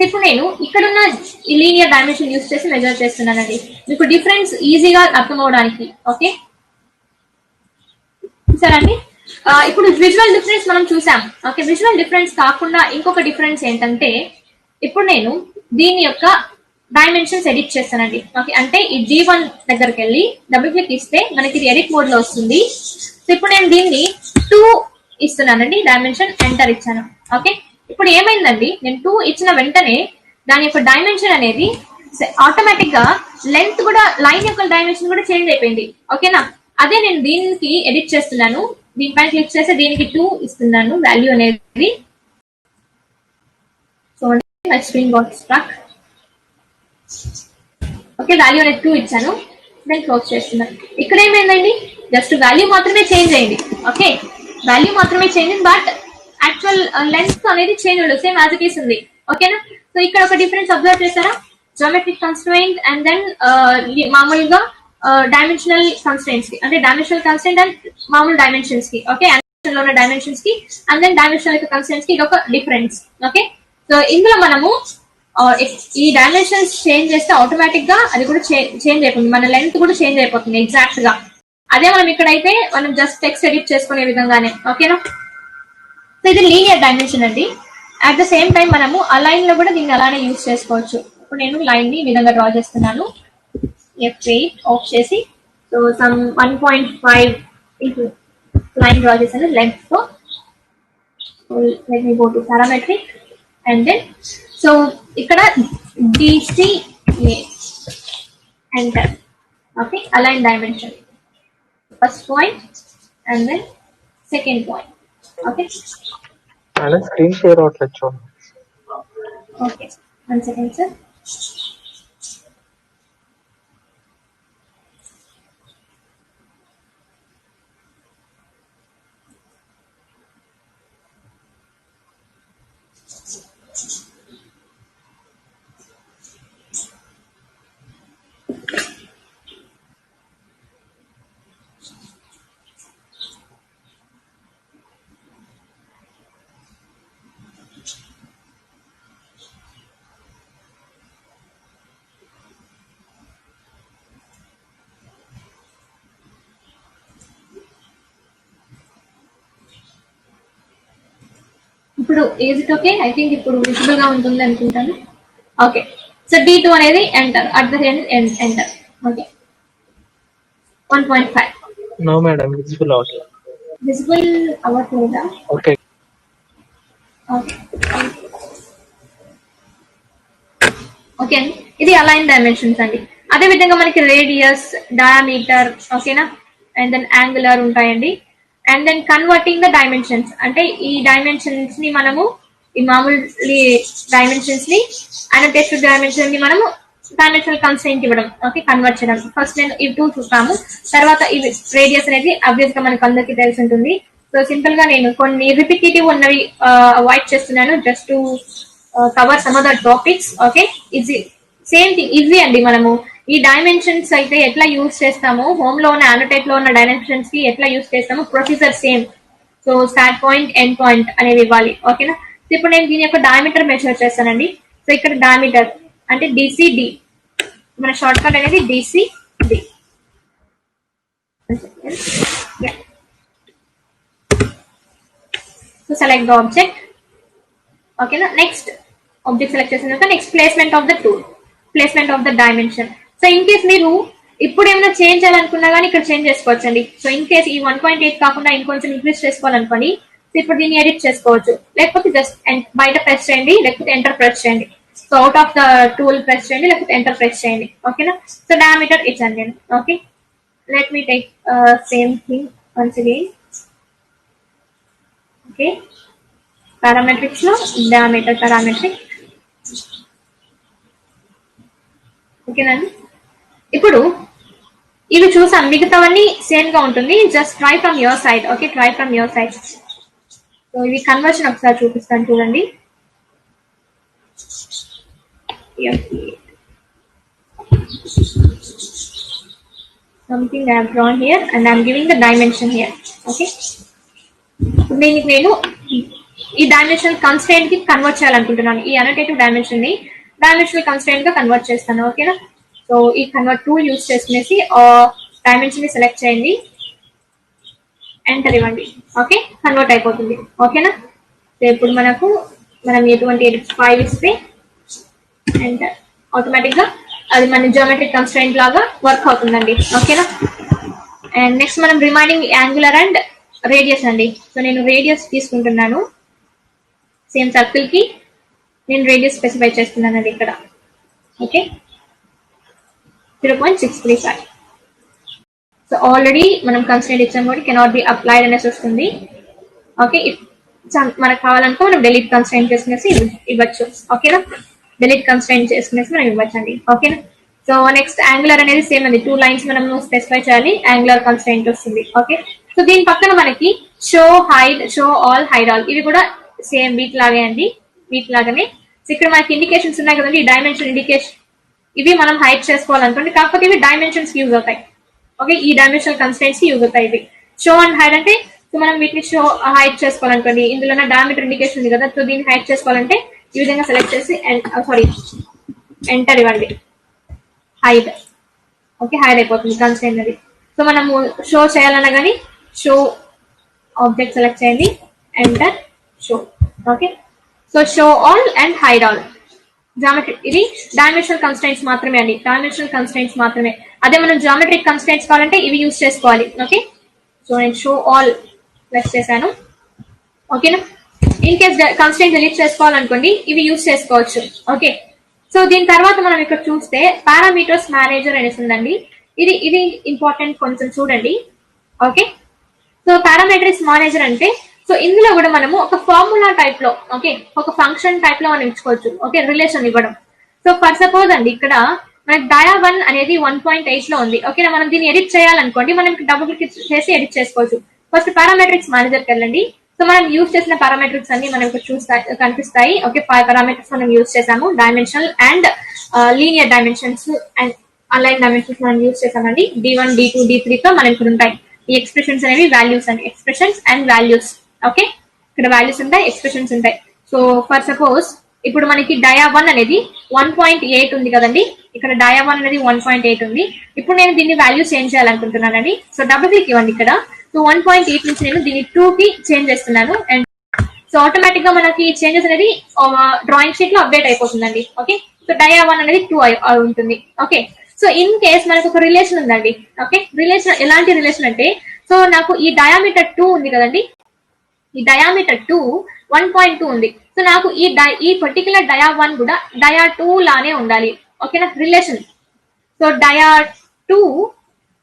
ఇప్పుడు నేను ఇక్కడున్న లీనియర్ డైమెన్షన్ యూస్ చేసి మెజర్ చేస్తున్నానండి, మీకు డిఫరెన్స్ ఈజీగా అర్థం అవడానికి. ఓకే, సరే అండి. ఇప్పుడు విజువల్ డిఫరెన్స్ మనం చూసాం. ఓకే, విజువల్ డిఫరెన్స్ కాకుండా ఇంకొక డిఫరెన్స్ ఏంటంటే ఇప్పుడు నేను దీని యొక్క డైమెన్షన్స్ ఎడిట్ చేస్తానండి. ఓకే, అంటే ఈ D1 దగ్గరికి వెళ్ళి డబుల్ క్లిక్ ఇస్తే మనకి ఇది ఎడిట్ మోడ్ లో వస్తుంది. సో ఇప్పుడు నేను దీన్ని 2 ఇస్తున్నానండి, డైమెన్షన్ ఎంటర్ ఇచ్చాను. ఓకే, ఇప్పుడు ఏమైందండి, నేను 2 ఇచ్చిన వెంటనే దాని యొక్క డైమెన్షన్ అనేది ఆటోమేటిక్ గా లెంత్ కూడా లైన్ యొక్క డైమెన్షన్ కూడా చేంజ్ అయిపోయింది. ఓకేనా, అదే నేను దీనికి ఎడిట్ చేస్తున్నాను. దీనిపైన క్లిక్ చేస్తే దీనికి 2 ఇస్తున్నాను వాల్యూ అనేది. So my screen got struck. Okay, value అనేది 2 ఇచ్చాను, దెన్ క్లోజ్ చేస్తున్నాను. ఇక్కడ ఏమైందండి, జస్ట్ వాల్యూ మాత్రమే చేంజ్ అయింది. ఓకే, వాల్యూ మాత్రమే చేంజ్ అయింది బట్ యాక్చువల్ లెంత్ అనేది చేంజ్ అవ్వలేదు, సేమ్ యాజ్ ఇట్ ఈస్ ఉంది. ఓకేనా, సో ఇక్కడ ఒక డిఫరెన్స్ అబ్జర్వ్ చేస్తారా, జియోమెట్రిక్ కన్స్ట్రెయింట్ అండ్ దెన్ మామూలుగా డైమెన్షనల్ కన్స్ట్రెయింట్స్ కి, అంటే డైమెన్షనల్ కన్స్ట్రెయింట్ అండ్ మామూలు డైమెన్షన్స్ కి. ఓకే, యానిమేషన్ లో ఉన్న డైమెన్షన్స్ కి అండ్ దెన్ డైమెన్షనల్ కన్స్ట్రెయింట్స్ కి ఇది ఒక డిఫరెన్స్. ఓకే, సో ఇందులో మనము ఈ డైమెన్షన్స్ చేంజ్ చేస్తే ఆటోమేటిక్ గా అది కూడా చేంజ్ అయిపోతుంది, మన లెంత్ కూడా చేంజ్ అయిపోతుంది ఎగ్జాక్ట్ గా. అదే మనం ఇక్కడైతే మనం జస్ట్ టెక్స్ట్ ఎడిట్ చేసుకునే విధంగానే. ఓకేనా, సో ఇది లీనియర్ డైమెన్షన్ అండి. అట్ ద సేమ్ టైం మనము అలైన్ లో కూడా దీన్ని అలానే యూజ్ చేసుకోవచ్చు. ఇప్పుడు నేను లైన్ ని ఈ విధంగా డ్రా చేస్తున్నాను, F8 ఆఫ్ చేసి. సో సమ్ 1.5 లైన్ డ్రా చేశాను లెంత్ తో. Let me go to parametric and then so ఇక్కడ DCA enter. Okay, align dimension first point and then second point. Okay, screen share అవట్లేదు చూడండి. Okay, 1 second sir. ఇప్పుడు is it okay? I think ఇప్పుడు visible గా ఉంటుంది అనుకుంటాను. Okay, so D2 అనేది enter, at the end enter. Okay, 1.5. No madam, visible out. Visible అవ్వట్లేదా? Okay, okay okay అండి, ఇది అలైన్ డైమెన్షన్స్ అండి. అదే విధంగా మనకి రేడియస్, డయామీటర్, ఓకేనా, అండ్ దెన్ యాంగులర్ ఉంటాయండి. And then converting the dimensions, అంటే ఈ డైమెన్షన్స్ ని మనము ఈ మామూలు డైమెన్షన్స్ ని అనటెస్టెడ్ డైమెన్షన్ ని మనము డైమెన్షనల్ కన్స్ట్రెయింట్ ఇవ్వడం, ఓకే, కన్వర్ట్ చేయడం. ఫస్ట్ నేను ఇవి టూ చూస్తాము, తర్వాత ఇవి రేడియస్ అనేది అబ్వియస్ గా మనకు అందరికీ తెలిసి ఉంటుంది. సో సింపుల్ గా నేను కొన్ని రిపిటేటివ్ ఉన్నవి అవాయిడ్ చేస్తున్నాను, just to cover some other topics. Okay, easy, same thing easy అండి. మనము ఈ డైమెన్షన్స్ అయితే ఎట్లా యూజ్ చేస్తాము, హోమ్ లో ఉన్న అనోటేట్ లో ఉన్న డైమెన్షన్స్ కి ఎట్లా యూజ్ చేస్తాము, procedure same. So start point, end point అనేది ఇవ్వాలి, ఓకేనా. ఇప్పుడు నేను దీని యొక్క డయామీటర్ మెజర్ చేస్తానండి. సో ఇక్కడ డయామీటర్ అంటే డిసిడి, మన షార్ట్ కట్ అనేది DCD. So select the object, ఓకేనా. నెక్స్ట్ ఆబ్జెక్ట్ సెలెక్ట్ చేసిన తర్వాత next placement of the tool, placement of the dimension. So in case మీరు ఇప్పుడు ఏమైనా చేంజ్ చేయాలనుకున్నా కానీ ఇక్కడ చేంజ్ చేసుకోవచ్చు అండి. సో ఇన్ కేస్ ఈ 1.8 కాకుండా ఇంకొంచెం ఇంక్రీజ్ చేసుకోవాలనుకోండి, సో ఇప్పుడు దీన్ని ఎడిట్ చేసుకోవచ్చు, లేకపోతే జస్ట్ బయట ప్రెస్ చేయండి, లేకపోతే ఎంటర్ ప్రెస్ చేయండి. So out of the tool press చేయండి, లేకపోతే ఎంటర్ ప్రెస్ చేయండి, ఓకేనా. సో డయామీటర్ ఇచ్చాను నేను, okay. Let me take same thing once again, okay. Parametrics లో డయామీటర్ పారామెట్రిక్, ఓకేనండి. ఇప్పుడు ఇవి చూసాం, మిగతావన్నీ సేమ్ గా ఉంటుంది, just try from your side, okay, try from your side. So ఇవి కన్వర్షన్ ఒకసారి చూపిస్తాను చూడండి. Something I have drawn here and I am giving the dimension here, okay. దీనికి నేను ఈ డైమెన్షనల్ కన్స్ట్రెయింట్ కి కన్వర్ట్ చేయాలనుకుంటున్నాను, ఈ అనోటేటివ్ డైమెన్షన్ ని డైమెన్షనల్ కన్స్ట్రెయింట్ గా కన్వర్ట్ చేస్తాను, ఓకేనా. సో ఈ కన్వర్ట్ టూల్ యూజ్ చేసుకునేసి డైమెన్షన్ ని సెలెక్ట్ చేయండి, ఎంటర్ ఇవ్వండి, ఓకే, కన్వర్ట్ అయిపోతుంది, ఓకేనా. సో ఇప్పుడు మనం ఎటువంటి ఎడిట్స్ 5 ఇస్తే ఎంటర్, ఆటోమేటిక్ గా అది మన జియోమెట్రిక్ కన్స్ట్రెయింట్ లాగా వర్క్ అవుతుందండి, ఓకేనా. అండ్ నెక్స్ట్ మనం రిమైనింగ్ యాంగులర్ అండ్ రేడియస్ అండి. సో నేను రేడియస్ తీసుకుంటున్నాను, సేమ్ సర్కిల్ కి నేను రేడియస్ స్పెసిఫై చేస్తున్నానండి ఇక్కడ, ఓకే, 0.635. సో ఆల్రెడీ మనం కన్స్ట్రెయింట్ ఇచ్చాం కూడా కెనాట్ బి అప్లైడ్ అనేసి వస్తుంది, ఓకే. మనకు కావాలనుకో మనం డెలీట్ కన్స్ట్రెయింట్ చేసుకునేసి ఇవ్వచ్చు, ఓకేనా. డెలీట్ కన్స్ట్రెయింట్ చేసుకునేసి మనం ఇవ్వచ్చండి, ఓకేనా. సో నెక్స్ట్ యాంగులర్ అనేది సేమ్ అండి, 2 లైన్స్ మనం స్పెసిఫై చేయాలి, యాంగులర్ కన్స్ట్రెయింట్ వస్తుంది, ఓకే. సో దీని పక్కన మనకి show hide, show all, hide all, ఇవి కూడా సేమ్ వీటి లాగే అండి, వీటి లాగానే. సో ఇక్కడ మనకి ఇండికేషన్స్ ఉన్నాయి కదండి, ఈ డైమెన్షన్ ఇండికేషన్, ఇవి మనం హైడ్ చేసుకోవాలనుకోండి, కాకపోతే ఇవి డైమెన్షన్స్ యూజ్ అవుతాయి, ఓకే. ఈ డైమెన్షనల్ కన్స్ట్రెయింట్స్ యూజ్ అవుతాయి ఇవి. షో అండ్ హైడ్ అంటే సో మనం వీటిని షో హైడ్ చేసుకోవాలనుకోండి, ఇందులో డయామీటర్ ఇండికేషన్ ఉంది కదా, సో దీన్ని హైడ్ చేసుకోవాలంటే ఈ విధంగా సెలెక్ట్ చేసి ఎంటర్ ఇవ్వండి, హైడ్, ఓకే, హైడ్ అయిపోతుంది కన్స్ట్రెయింట్ అది. సో మనము షో చేయాలన్నా కానీ షో ఆబ్జెక్ట్ సెలెక్ట్ చేయండి, enter, show, okay. So show all and hide all, geometric, ఇది డైమెన్షనల్ కన్స్ట్రెయింట్స్ మాత్రమే అండి, డైమెన్షనల్ కన్స్ట్రెయింట్స్ మాత్రమే. అదే మనం జామెట్రిక్ కన్స్ట్రెయింట్స్ కావాలంటే ఇవి యూజ్ చేసుకోవాలి, ఓకే. సో నేను షో ఆల్ ప్రెస్ చేశాను, ఓకేనా. ఇన్ కేస్ కన్స్ట్రెయింట్ డిలీట్ చేసుకోవాలనుకోండి ఇవి యూజ్ చేసుకోవచ్చు, ఓకే. సో దీని తర్వాత మనం ఇక్కడ చూస్తే పారామీటర్స్ మేనేజర్ అనేసి ఉందండి, ఇది ఇంపార్టెంట్, కొంచెం చూడండి, ఓకే. సో పారామీటర్స్ మేనేజర్ అంటే సో ఇందులో కూడా మనము ఒక ఫార్ములా టైప్ లో, ఓకే, ఒక ఫంక్షన్ టైప్ లో మనం ఇచ్చుకోవచ్చు, ఓకే, రిలేషన్ ఇవ్వడం. సో ఫర్ సపోజ్ అండి ఇక్కడ మనకి డయా1 అనేది 1.8 లో ఉంది, ఓకే. మనం దీన్ని ఎడిట్ చేయాలనుకోండి, మనం డబుల్ క్లిక్ చేసి ఎడిట్ చేసుకోవచ్చు. ఫస్ట్ పారామెట్రిక్స్ మేనేజర్కి వెళ్ళండి. సో మనం యూజ్ చేసిన పారామెట్రిక్స్ అన్ని మనకు కనిపిస్తాయి, ఓకే. 5 పారామెట్రిక్స్ మనం యూజ్ చేసాము, dimensional and linear dimensions and align dimensions మనం యూజ్ చేసామండి. D1, D2, D3 తో మనం ఇక్కడ ఉంటాయి ఈ ఎక్స్ప్రెషన్స్ అనేవి, వాల్యూస్ అండి, ఎక్స్ప్రెషన్స్ అండ్ వాల్యూస్, ఓకే. ఇక్కడ వాల్యూస్ ఉంటాయి, ఎక్స్ప్రెషన్స్ ఉంటాయి. సో ఫర్ సపోజ్ ఇప్పుడు మనకి డయా1 అనేది 1.8 ఉంది కదండి, ఇక్కడ డయా1 అనేది 1.8 ఉంది. ఇప్పుడు నేను దీన్ని వాల్యూ చేంజ్ చేయాలనుకుంటున్నానండి. సో డబుల్ క్లిక్ ఇవ్వండి ఇక్కడ. సో 1.8 నుంచి నేను దీన్ని 2 కి చేంజ్ చేస్తున్నాను. అండ్ సో ఆటోమేటిక్ గా మనకి చేంజెస్ అనేది డ్రాయింగ్ షీట్ లో అప్డేట్ అయిపోతుందండి, ఓకే. సో డయా1 అనేది 2 ఉంటుంది, ఓకే. సో ఇన్ కేస్ మనకు ఒక రిలేషన్ ఉందండి, ఓకే. రిలేషన్ ఎలాంటి రిలేషన్ అంటే, సో నాకు ఈ డయామీటర్ 2 ఉంది కదండి, ఈ డయామీటర్ 2 1.2 ఉంది. సో నాకు ఈ పర్టికులర్ డయా 1 కూడా డయా 2 లానే ఉండాలి. ఓకేనా relation. So dia 2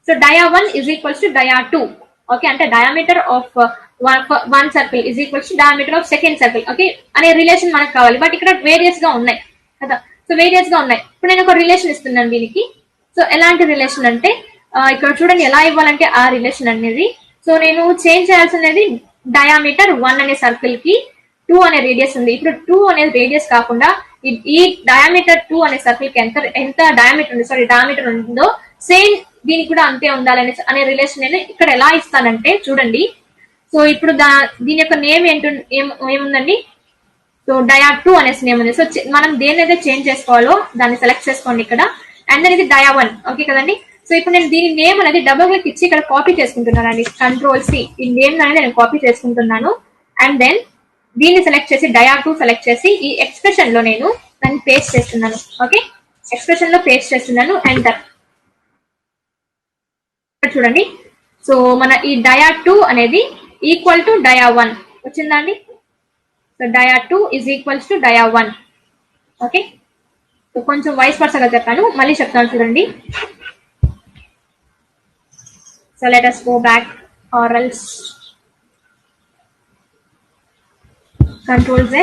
so dia 1 is equals to dia 2. Okay అంటే diameter of one circle is equals to diameter of second circle. Okay అనే రిలేషన్ మనకు కావాలి. బట్ ఇక్కడ వేరియస్ గా ఉన్నాయి కదా. సో వేరియస్ గా ఉన్నాయి. ఇప్పుడు నేను ఒక రిలేషన్ ఇస్తున్నాను దీనికి. సో ఎలాంటి రిలేషన్ అంటే ఇక్కడ చూడండి ఎలా ఇవ్వాలంటే ఆ రిలేషన్ అనేది. సో నేను చేంజ్ చేయాల్సినది డయామీటర్ 1 అనే సర్కిల్ కి 2 అనే రేడియస్ ఉంది. ఇప్పుడు 2 అనేది రేడియస్ కాకుండా ఈ డయామీటర్ 2 అనే సర్కిల్ కి ఎంత డయామీటర్ ఉంది డయామీటర్ ఉందో సేమ్ దీనికి కూడా అంతే ఉండాలి అనే రిలేషన్ నేను ఇక్కడ ఎలా ఇస్తానంటే చూడండి. సో ఇప్పుడు దీని యొక్క నేమ్ ఏముందండి. సో డయా 2 అనేసి నేమ్ ఉంది. సో మనం దేన్నైతే చేంజ్ చేసుకోవాలో దాన్ని సెలెక్ట్ చేసుకోండి ఇక్కడ. అండ్ దెన్ ఇది డయా 1. ఓకే కదండి. సో ఇప్పుడు నేను దీని నేమ్ అనేది డబుల్ క్లిక్ ఇచ్చి ఇక్కడ కాపీ చేసుకుంటున్నాను అండి. Ctrl+C ఈ నేమ్ అనేది నేను కాపీ చేసుకుంటున్నాను. అండ్ దెన్ దీన్ని సెలెక్ట్ చేసి డయా 2 సెలెక్ట్ చేసి ఈ ఎక్స్ప్రెషన్ లో నేను దాన్ని పేస్ట్ చేస్తున్నాను. ఓకే ఎక్స్ప్రెషన్ లో పేస్ట్ చేస్తున్నాను. ఎంటర్ చూడండి. సో మన ఈ డయా 2 అనేది ఈక్వల్ టు డయా 1 వచ్చిందండి. So dia 2 is equals to dia 1. Okay so కొంచెం వైస్ వర్సగా చెప్పాను, మళ్ళీ చెప్తాను చూడండి. So let us go back or else Ctrl+Z.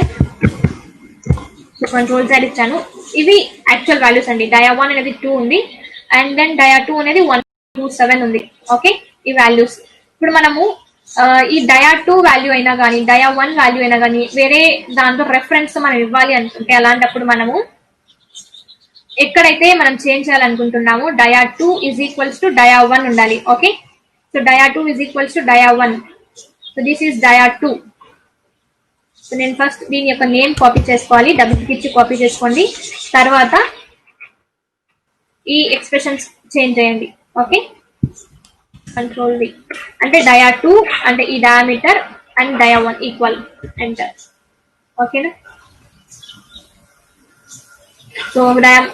So Ctrl+Z ఇచ్చాను. ఇవి యాక్చువల్ వాల్యూస్ అండి. డయా 1 అనేది 2 ఉంది. అండ్ దెన్ డయా 2 అనేది 127 ఉంది. ఓకే ఈ వాల్యూస్. ఇప్పుడు మనము ఈ డయా 2 వాల్యూ అయినా కానీ డయా 1 వాల్యూ అయినా కానీ వేరే దాంతో రెఫరెన్స్ మనం ఇవ్వాలి అనుకుంటే అలాంటప్పుడు మనము ఎక్కడైతే మనం చేంజ్ చేయాలనుకుంటున్నామో dia 2 is equals to dia 1 ఉండాలి. Okay so dia 2 is equals to dia 1. So this is dia 2. So నేను ఫస్ట్ దీని యొక్క నేమ్ కాపీ చేసుకోవాలి. డబుల్ క్లిక్ ఇచ్చి కాపీ చేసుకోండి. తర్వాత ఈ ఎక్స్ప్రెషన్స్ చేంజ్ చేయండి. ఓకే Ctrl+V అంటే డయా 2 అంటే ఈ diameter and dia 1 equal. Enter. ఓకేనా. సో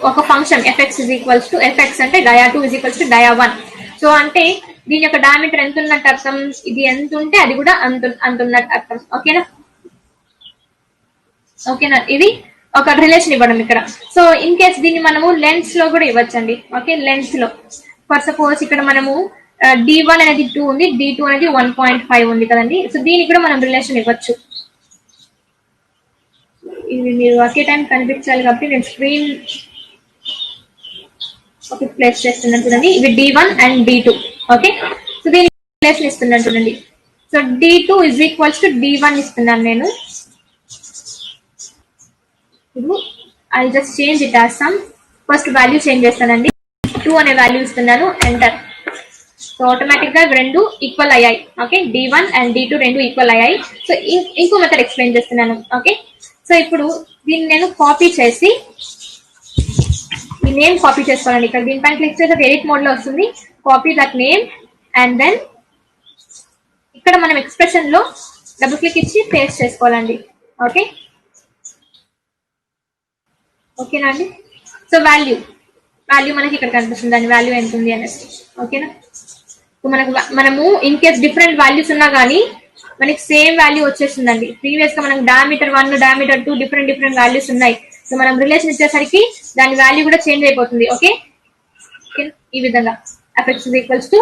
ఒక function fx is equals to fx అంటే డయా 2 is equals to dia 1. So అంటే దీని యొక్క డయామీటర్ ఎంత ఉన్నట్టు అర్థం, ఇది ఎంత ఉంటే అది కూడా అంత ఉన్నట్టు అర్థం. ఓకేనా ఓకేనా ఇది ఒక రిలేషన్ ఇవ్వడం ఇక్కడ. సో ఇన్ కేస్ దీన్ని మనము లెన్స్ లో కూడా ఇవ్వచ్చండి. ఓకే లెన్స్ లో ఫర్ సపోజ్ ఇక్కడ మనము D1 అనేది 2 ఉంది, D2 అనేది 1.5 ఉంది కదండి. సో దీనికి కూడా మనం రిలేషన్ ఇవ్వచ్చు. ఇది మీరు ఒకే టైం కనిపించాలి కాబట్టి నేను స్క్రీన్ ఓకే ప్లేస్ చేస్తున్నాను చూడండి. ఇవి D1 and D2. Okay so దీనికి రిలేషన్ ఇస్తున్నాను చూడండి. So D2 is equals to D1 ఇస్తున్నాను నేను. ఇప్పుడు I just change it as some. First value change చేస్తానండి. 2 అనే వాల్యూ ఇస్తున్నాను. ఎంటర్. సో ఆటోమేటిక్ గా రెండు ఈక్వల్ అయ్యాయి. ఓకే D1 అండ్ D2 రెండు ఈక్వల్ అయ్యాయి. సో ఇంకో మెథడ్ ఎక్స్ప్లెయిన్ చేస్తున్నాను. ఓకే సో ఇప్పుడు దీన్ని నేను కాపీ చేసి ఈ నేమ్ కాపీ చేసుకోవాలండి. ఇక్కడ దీనిపైన క్లిక్ చేసి ఎడిట్ మోడ్ లో వస్తుంది. Copy that name and then ఇక్కడ మనం ఎక్స్ప్రెషన్ లో డబుల్ క్లిక్ ఇచ్చి పేస్ట్ చేసుకోవాలండి. ఓకే ఓకేనా అండి. సో వాల్యూ మనకి ఇక్కడ కనిపిస్తుంది. దాని వాల్యూ ఎంత ఉంది అనేసి. ఓకేనా సో మనము ఇన్ కేస్ డిఫరెంట్ వాల్యూస్ ఉన్నా కానీ మనకి సేమ్ వాల్యూ వచ్చేస్తుందండి. ప్రీవియస్ గా మనకు డయామీటర్ 1 డయామీటర్ 2 డిఫరెంట్ వాల్యూస్ ఉన్నాయి. సో మనం రిలేషన్ ఇచ్చేసరికి దాని వాల్యూ కూడా చేంజ్ అయిపోతుంది. ఓకే ఈ విధంగా fx is equals to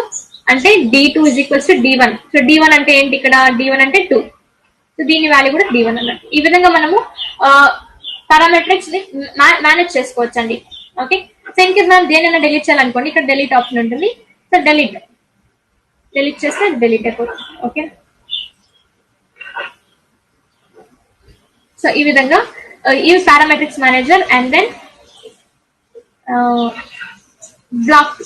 అంటే D2 is equals to D1. So D1 అంటే ఏంటి, ఇక్కడ D1 అంటే 2. సో దీని వాల్యూ కూడా D1 అన్నట్టు. ఈ విధంగా మనము పారామెట్రిక్స్ ని మేనేజ్ చేసుకోవచ్చు అండి. ఓకే సో ఇన్ కేస్ మనం దేనైనా డిలీట్ చేయాలనుకోండి, ఇక్కడ డిలీట్ ఆప్షన్ ఉంటుంది. సో డిలీట్ చేస్తే డిలీట్ అయిపోతుంది. ఓకే సో ఈ విధంగా ఈ parametrics manager and then block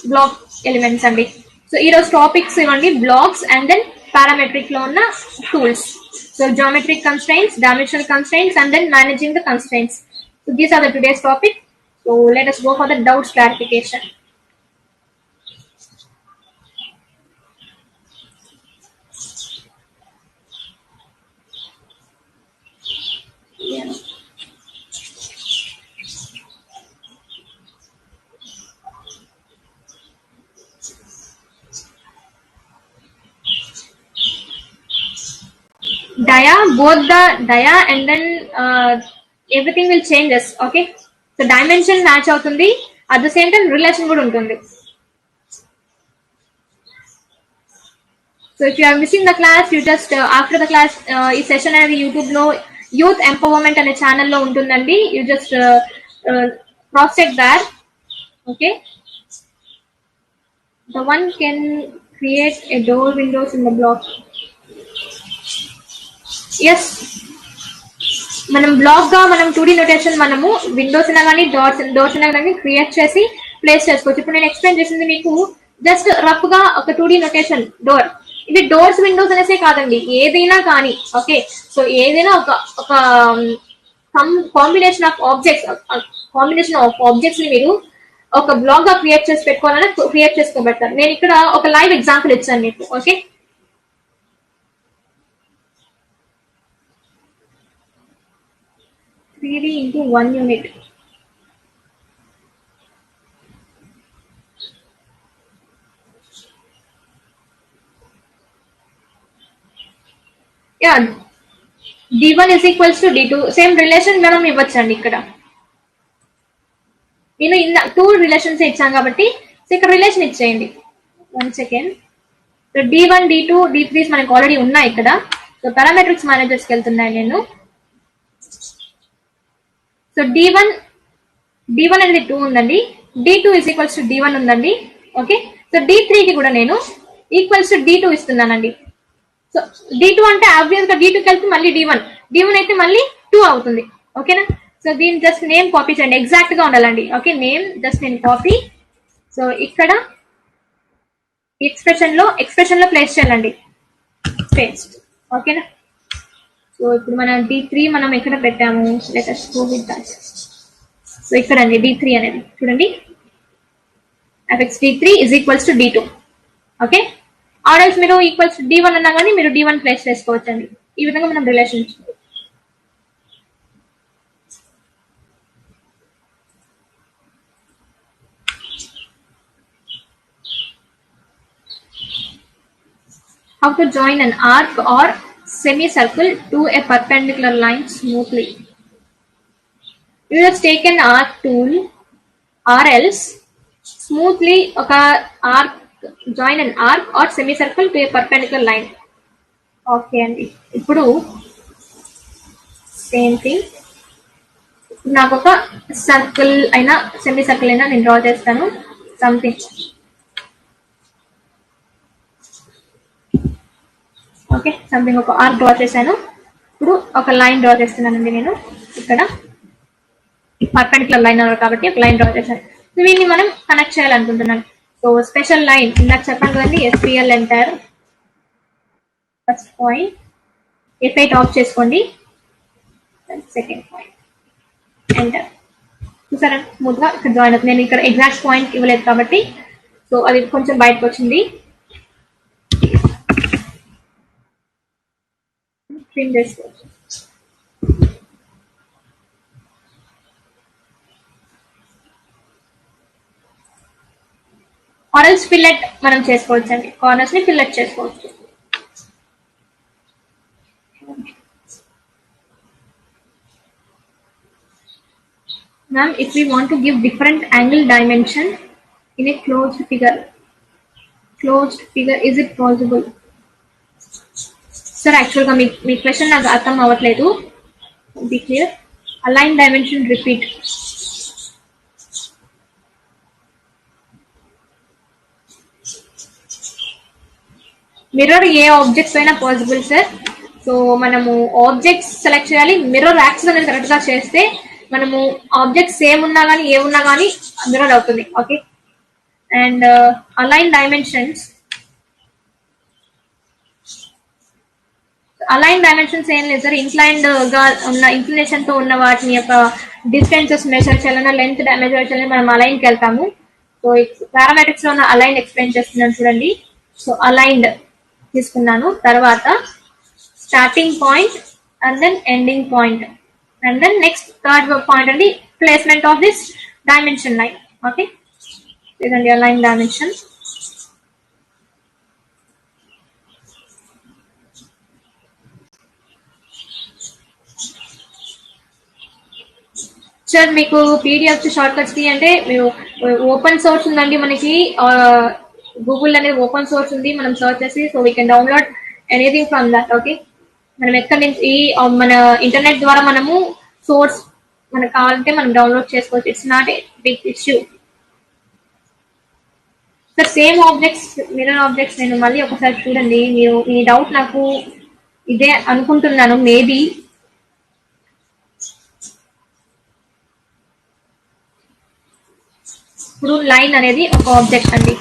elements అండి. సో ఈ రోజు టాపిక్స్ ఇవ్వండి బ్లాక్స్ అండ్ దెన్ పారామెట్రిక్ లో ఉన్న tools. So geometric constraints, dimensional constraints and then managing the constraints. So these are the today's topic. So let us go for the doubts clarification. Yeah. dia, both the dia and then everything will changes. Okay, so dimension match అవుతుంది, at the same time relation కూడా ఉంటుంది. So if you are missing the class, you just after the class ఈ session అనేది YouTube లో youth empowerment అనే ఛానల్లో ఉంటుందండి. You just cross check there. Okay, the one can create a door windows in the block. Yes, మనం black గా మనం 2D notation మనము విండోస్ అయినా కానీ డోర్స్ అయినా కానీ క్రియేట్ చేసి ప్లేస్ చేసుకోవచ్చు. ఇప్పుడు నేను ఎక్స్ప్లెయిన్ చేసింది మీకు జస్ట్ రఫ్ గా ఒక 2D నోటేషన్ డోర్. ఇది డోర్స్ విండోస్ అనేసే కాదండి, ఏదైనా కానీ. ఓకే, సో ఏదైనా ఒక ఒక కాంబినేషన్ ఆఫ్ ఆబ్జెక్ట్స్ ని మీరు ఒక బ్లాక్ గా క్రియేట్ చేసి పెట్టుకోవాలని క్రియేట్ చేసుకోబెడతారు. నేను ఇక్కడ ఒక లైవ్ ఎగ్జాంపుల్ ఇచ్చాను మీకు. Okay, 3D into 1 unit. Yeah, D1 is equals to D2. Same relation మనం ఇవ్వచ్చండి. ఇక్కడ నేను ఇన్ 2 రిలేషన్స్ ఇచ్చాను కాబట్టి ఇక్కడ రిలేషన్ ఇచ్చేయండి. 1 second. So D1, D2, D3 మనకు ఆల్రెడీ ఉన్నాయి ఇక్కడ. సో పారామెట్రిక్స్ మేనేజర్స్కి వెళ్తున్నాయి నేను. సో D1 అనేది 2 ఉందండి, D2 is equals to D1 ఉందండి. ఓకే, సో D3కి కూడా నేను equals to D2 ఇస్తున్నానండి. So D2 అంటే ఆబ్వియస్ గా D2కి వెళ్తే మళ్ళీ D1 అయితే మళ్ళీ 2 అవుతుంది. ఓకేనా, సో దీని జస్ట్ నేమ్ కాపీ చేయండి, ఎగ్జాక్ట్ గా ఉండాలండి. ఓకే, నేమ్ జస్ట్ నేను కాపీ. సో ఇక్కడ ఎక్స్ప్రెషన్ లో ప్లేస్ చేయాలండి, పేస్ట్. ఓకేనా, సో ఇప్పుడు మనం D3 మనం ఎక్కడ పెట్టాము, let us go with that. So ఇక్కడ అండి D3 అనేది చూడండి, APSSDC is equals to D2. Okay, ఆర్ఎల్స్ మీరు ఈక్వల్స్ D1 అన్నా కానీ మీరు D1 ప్లేస్ చేసుకోవచ్చు అండి. ఈ విధంగా మనం relation how to join an arc or semicircle to a perpendicular line smoothly. You just take an arc tool or else smoothly join an arc or semicircle to a perpendicular line. Okay అండి, ఇప్పుడు same thing నాకు ఒక circle అయినా semi circle అయినా నేను draw చేస్తాను. Something okay, something ఒక arc draw చేశాను. ఇప్పుడు ఒక లైన్ డ్రా చేస్తున్నానండి నేను. ఇక్కడ పర్పెండిక్యులర్ లైన్ కాబట్టి ఒక లైన్ డ్రా చేశాను. దీన్ని మనం కనెక్ట్ చేయాలనుకుంటున్నాను. సో స్పెషల్ లైన్ ఇందాక చెప్పాను కదండి, SPL enter, first point F8 of చేసుకోండి, సెకండ్ పాయింట్ ఎంటర్. చూసారా స్మూత్ గా ఇక్కడ జాయిన్ అవుతుంది. నేను ఇక్కడ ఎగ్జాక్ట్ పాయింట్ ఇవ్వలేదు కాబట్టి సో అది కొంచెం బయటకు వచ్చింది. ట్రిమ్ చేసుకోవచ్చు. ఆర్ఎల్స్ ఫిల్లెట్ మనం చేసుకోవచ్చు అండి, కార్నర్స్ ని ఫిల్లెట్ చేసుకోవచ్చు. Ma'am, if we want to give different angle dimension in a closed figure, is it possible? Sir, actually me question నాకు అర్థం అవ్వట్లేదు. Be clear. Align dimension, repeat. Mirror A objects అయినా possible sir. So మనము objects select చేయాలి, mirror access అనేది correct గా చేస్తే మనము ఆబ్జెక్ట్స్ సేమ్ ఉన్నా కానీ ఏ ఉన్నా కానీ మిర్రర్ అవుతుంది. ఓకే, అండ్ అలైన్ డైమెన్షన్స్ ఏం లేదు సార్. ఇంక్లైన్డ్ గా ఉన్న ఇంక్లినేషన్ తో ఉన్న వాటిని యొక్క డిస్టెన్సెస్ మెజర్ చేయాలన్నా లెంత్ మెజర్ చేయాలని మనం అలైన్ కి వెళ్తాము. సో పారామెట్రిక్స్ లో ఉన్న అలైన్ ఎక్స్ప్లెయిన్ చేస్తున్నాను చూడండి. సో అలైన్డ్ తీసుకున్నాను, తర్వాత starting point and then ending point and then next third point అండి placement of this dimension line. Okay, ఇదండి అలైన్ డైమెన్షన్. సార్ మీకు పీడిఎఫ్ షార్ట్ కట్స్ కి అంటే ఓపెన్ సోర్స్ ఉందండి మనకి, గూగుల్ అనేది ఓపెన్ సోర్స్ ఉంది, మనం సర్చ్ చేసి so we can download anything from that. Okay, మనం ఎక్కడి నుంచి మన ఇంటర్నెట్ ద్వారా మనము సోర్స్ మనకు కావాలంటే మనం డౌన్లోడ్ చేసుకోవచ్చు. It's not a big issue. Sir same objects, mirror objects నేను మళ్ళీ ఒకసారి చూడండి. మీరు మీ డౌట్ నాకు ఇదే అనుకుంటున్నాను మేబీ. ఇప్పుడు లైన్ అనేది ఒక ఆబ్జెక్ట్ అండి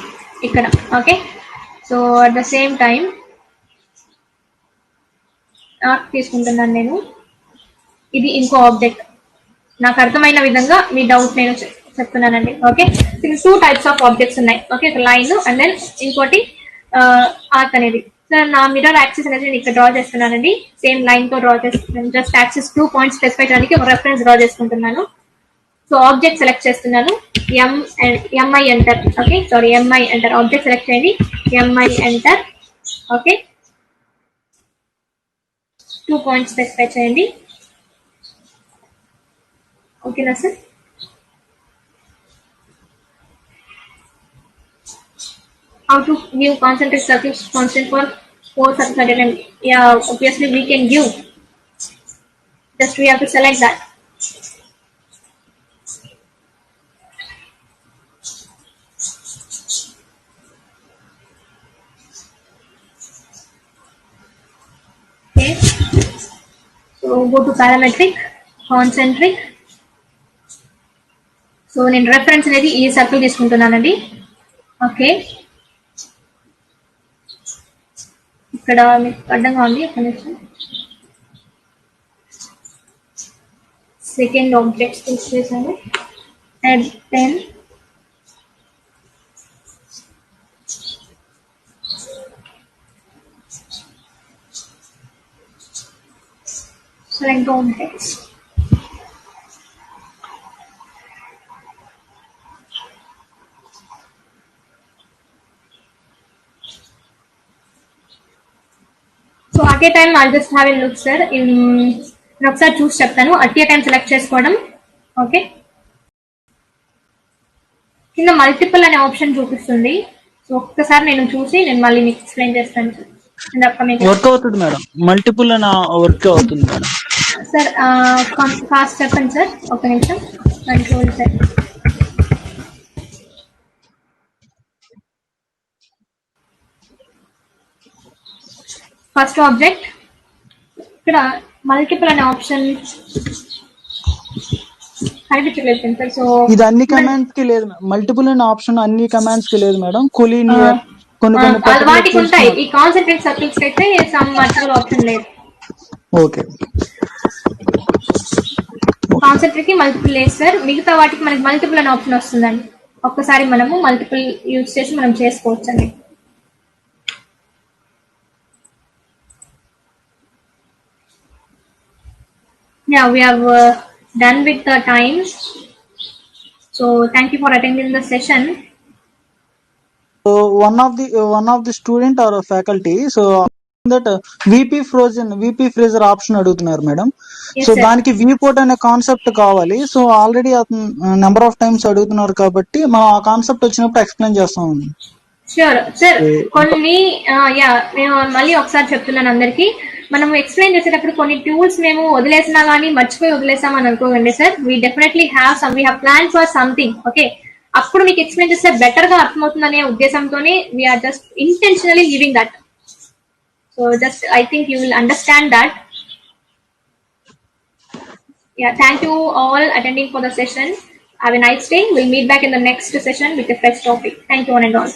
ఇక్కడ. Okay, so at the same time arc తీసుకుంటున్నాను నేను, ఇది ఇంకో ఆబ్జెక్ట్. నాకు అర్థమైన విధంగా మీ డౌట్ నేను చెప్తున్నానండి. ఓకే, 2 టైప్స్ ఆఫ్ ఆబ్జెక్ట్స్ ఉన్నాయి. ఓకే, లైన్ అండ్ దెన్ ఇంకోటి ఆర్క్ అనేది. సార్ నా మిర్రర్ యాక్సిస్ అనేది నేను ఇక్కడ డ్రా చేస్తున్నానండి, సేమ్ లైన్ తో డ్రా చేస్తున్నాను. జస్ట్ యాక్సిస్ 2 పాయింట్స్ స్పెసిఫై చేయడానికి ఒక రెఫరెన్స్ డ్రా చేసుకుంటున్నాను. సో ఆబ్జెక్ట్ సెలెక్ట్ చేస్తున్నాను, MI enter. Okay, sorry MI enter, object select చేయండి, MI enter. Okay, 2 points specify చేయండి. ఓకేనా sir? How to give concentric circles constant for 4 circles at a time? Yeah, obviously we can give. Just we have to select that. Okay. So go to parametric, concentric. So నేను reference అనేది ఈ circle తీసుకుంటున్నానండి. Okay, ఇక్కడ మీకు అడ్డంగా ఉంది, ఒక నిమిషం. సెకండ్ ఆబ్జెక్ట్ చూస్ చేశాను and then select objects. So at a time I'll just have a look sir. నేను ఒకసారి చూసి చెప్తాను. అట్ ఏ టైం సెలెక్ట్ చేసుకోవడం. ఓకే, కింద మల్టిపుల్ అనే ఆప్షన్ చూపిస్తుంది. సో ఒక్కసారి నేను చూసి నేను మళ్ళీ మీకు ఎక్స్ప్లెయిన్ చేస్తాను వర్క్ అవుతుంది మేడం, మల్టిపుల్ అని వర్క్ అవుతుంది మేడం. సార్ ఫాస్ట్ చెప్పండి సార్, ఒక నిమిషం. కంట్రోల్ సార్, ఫస్ట్ ఆబ్జెక్ట్ ఇక్కడ మల్టిపుల్ అనే ఆప్షన్ కనిపించలేదు సార్. సో ఇది అన్ని కమాండ్స్ కి లేదు, మల్టిపుల్ అనే ఆప్షన్ అన్ని కమాండ్స్ కి లేదు మేడం. కొలీనియర్ కొన్ని వాటికి ఉంటాయి, ఈ కాన్సెంట్రిక్ సర్కిల్స్ అయితే సమ్ మల్టిపుల్ ఆప్షన్ లేదు. ఓకే, కాన్సెంట్రిక్ కి మల్టిపుల్ లేదు సార్, మిగతా వాటికి మనకి మల్టిపుల్ అనే ఆప్షన్ వస్తుందండి. ఒక్కసారి మనము మల్టిపుల్ యూజ్ చేసి మనం చేసుకోవచ్చు అండి. Yeah, we have done with the time. So thank you for attending the session. So one of the student or faculty, so that VP freezer option అడుగుతున్నారు మేడం. సో దానికి విపోర్ట్ అనే కాన్సెప్ట్ కావాలి. So already number of times అడుగుతున్నారు కాబట్టి మనం ఆ concept వచ్చినప్పుడు explain చేస్తాం. షూర్ సార్, కొన్ని నేను మళ్ళీ ఒకసారి చెప్తున్నాను అందరికి. మనం ఎక్స్ప్లెయిన్ చేసేటప్పుడు కొన్ని టూల్స్ మేము వదిలేసినా కానీ మర్చిపోయి వదిలేసామని అనుకోకండి sir. We definitely we have plan for something. Okay, అప్పుడు మీకు ఎక్స్ప్లెయిన్ చేస్తే బెటర్ గా అర్థమవుతుందనే ఉద్దేశంతోనే we are just intentionally giving that. So just I think you will understand that. Thank you all attending for the session. Have a nice day. We'll meet back in the next session with a fresh topic. Thank you one and all.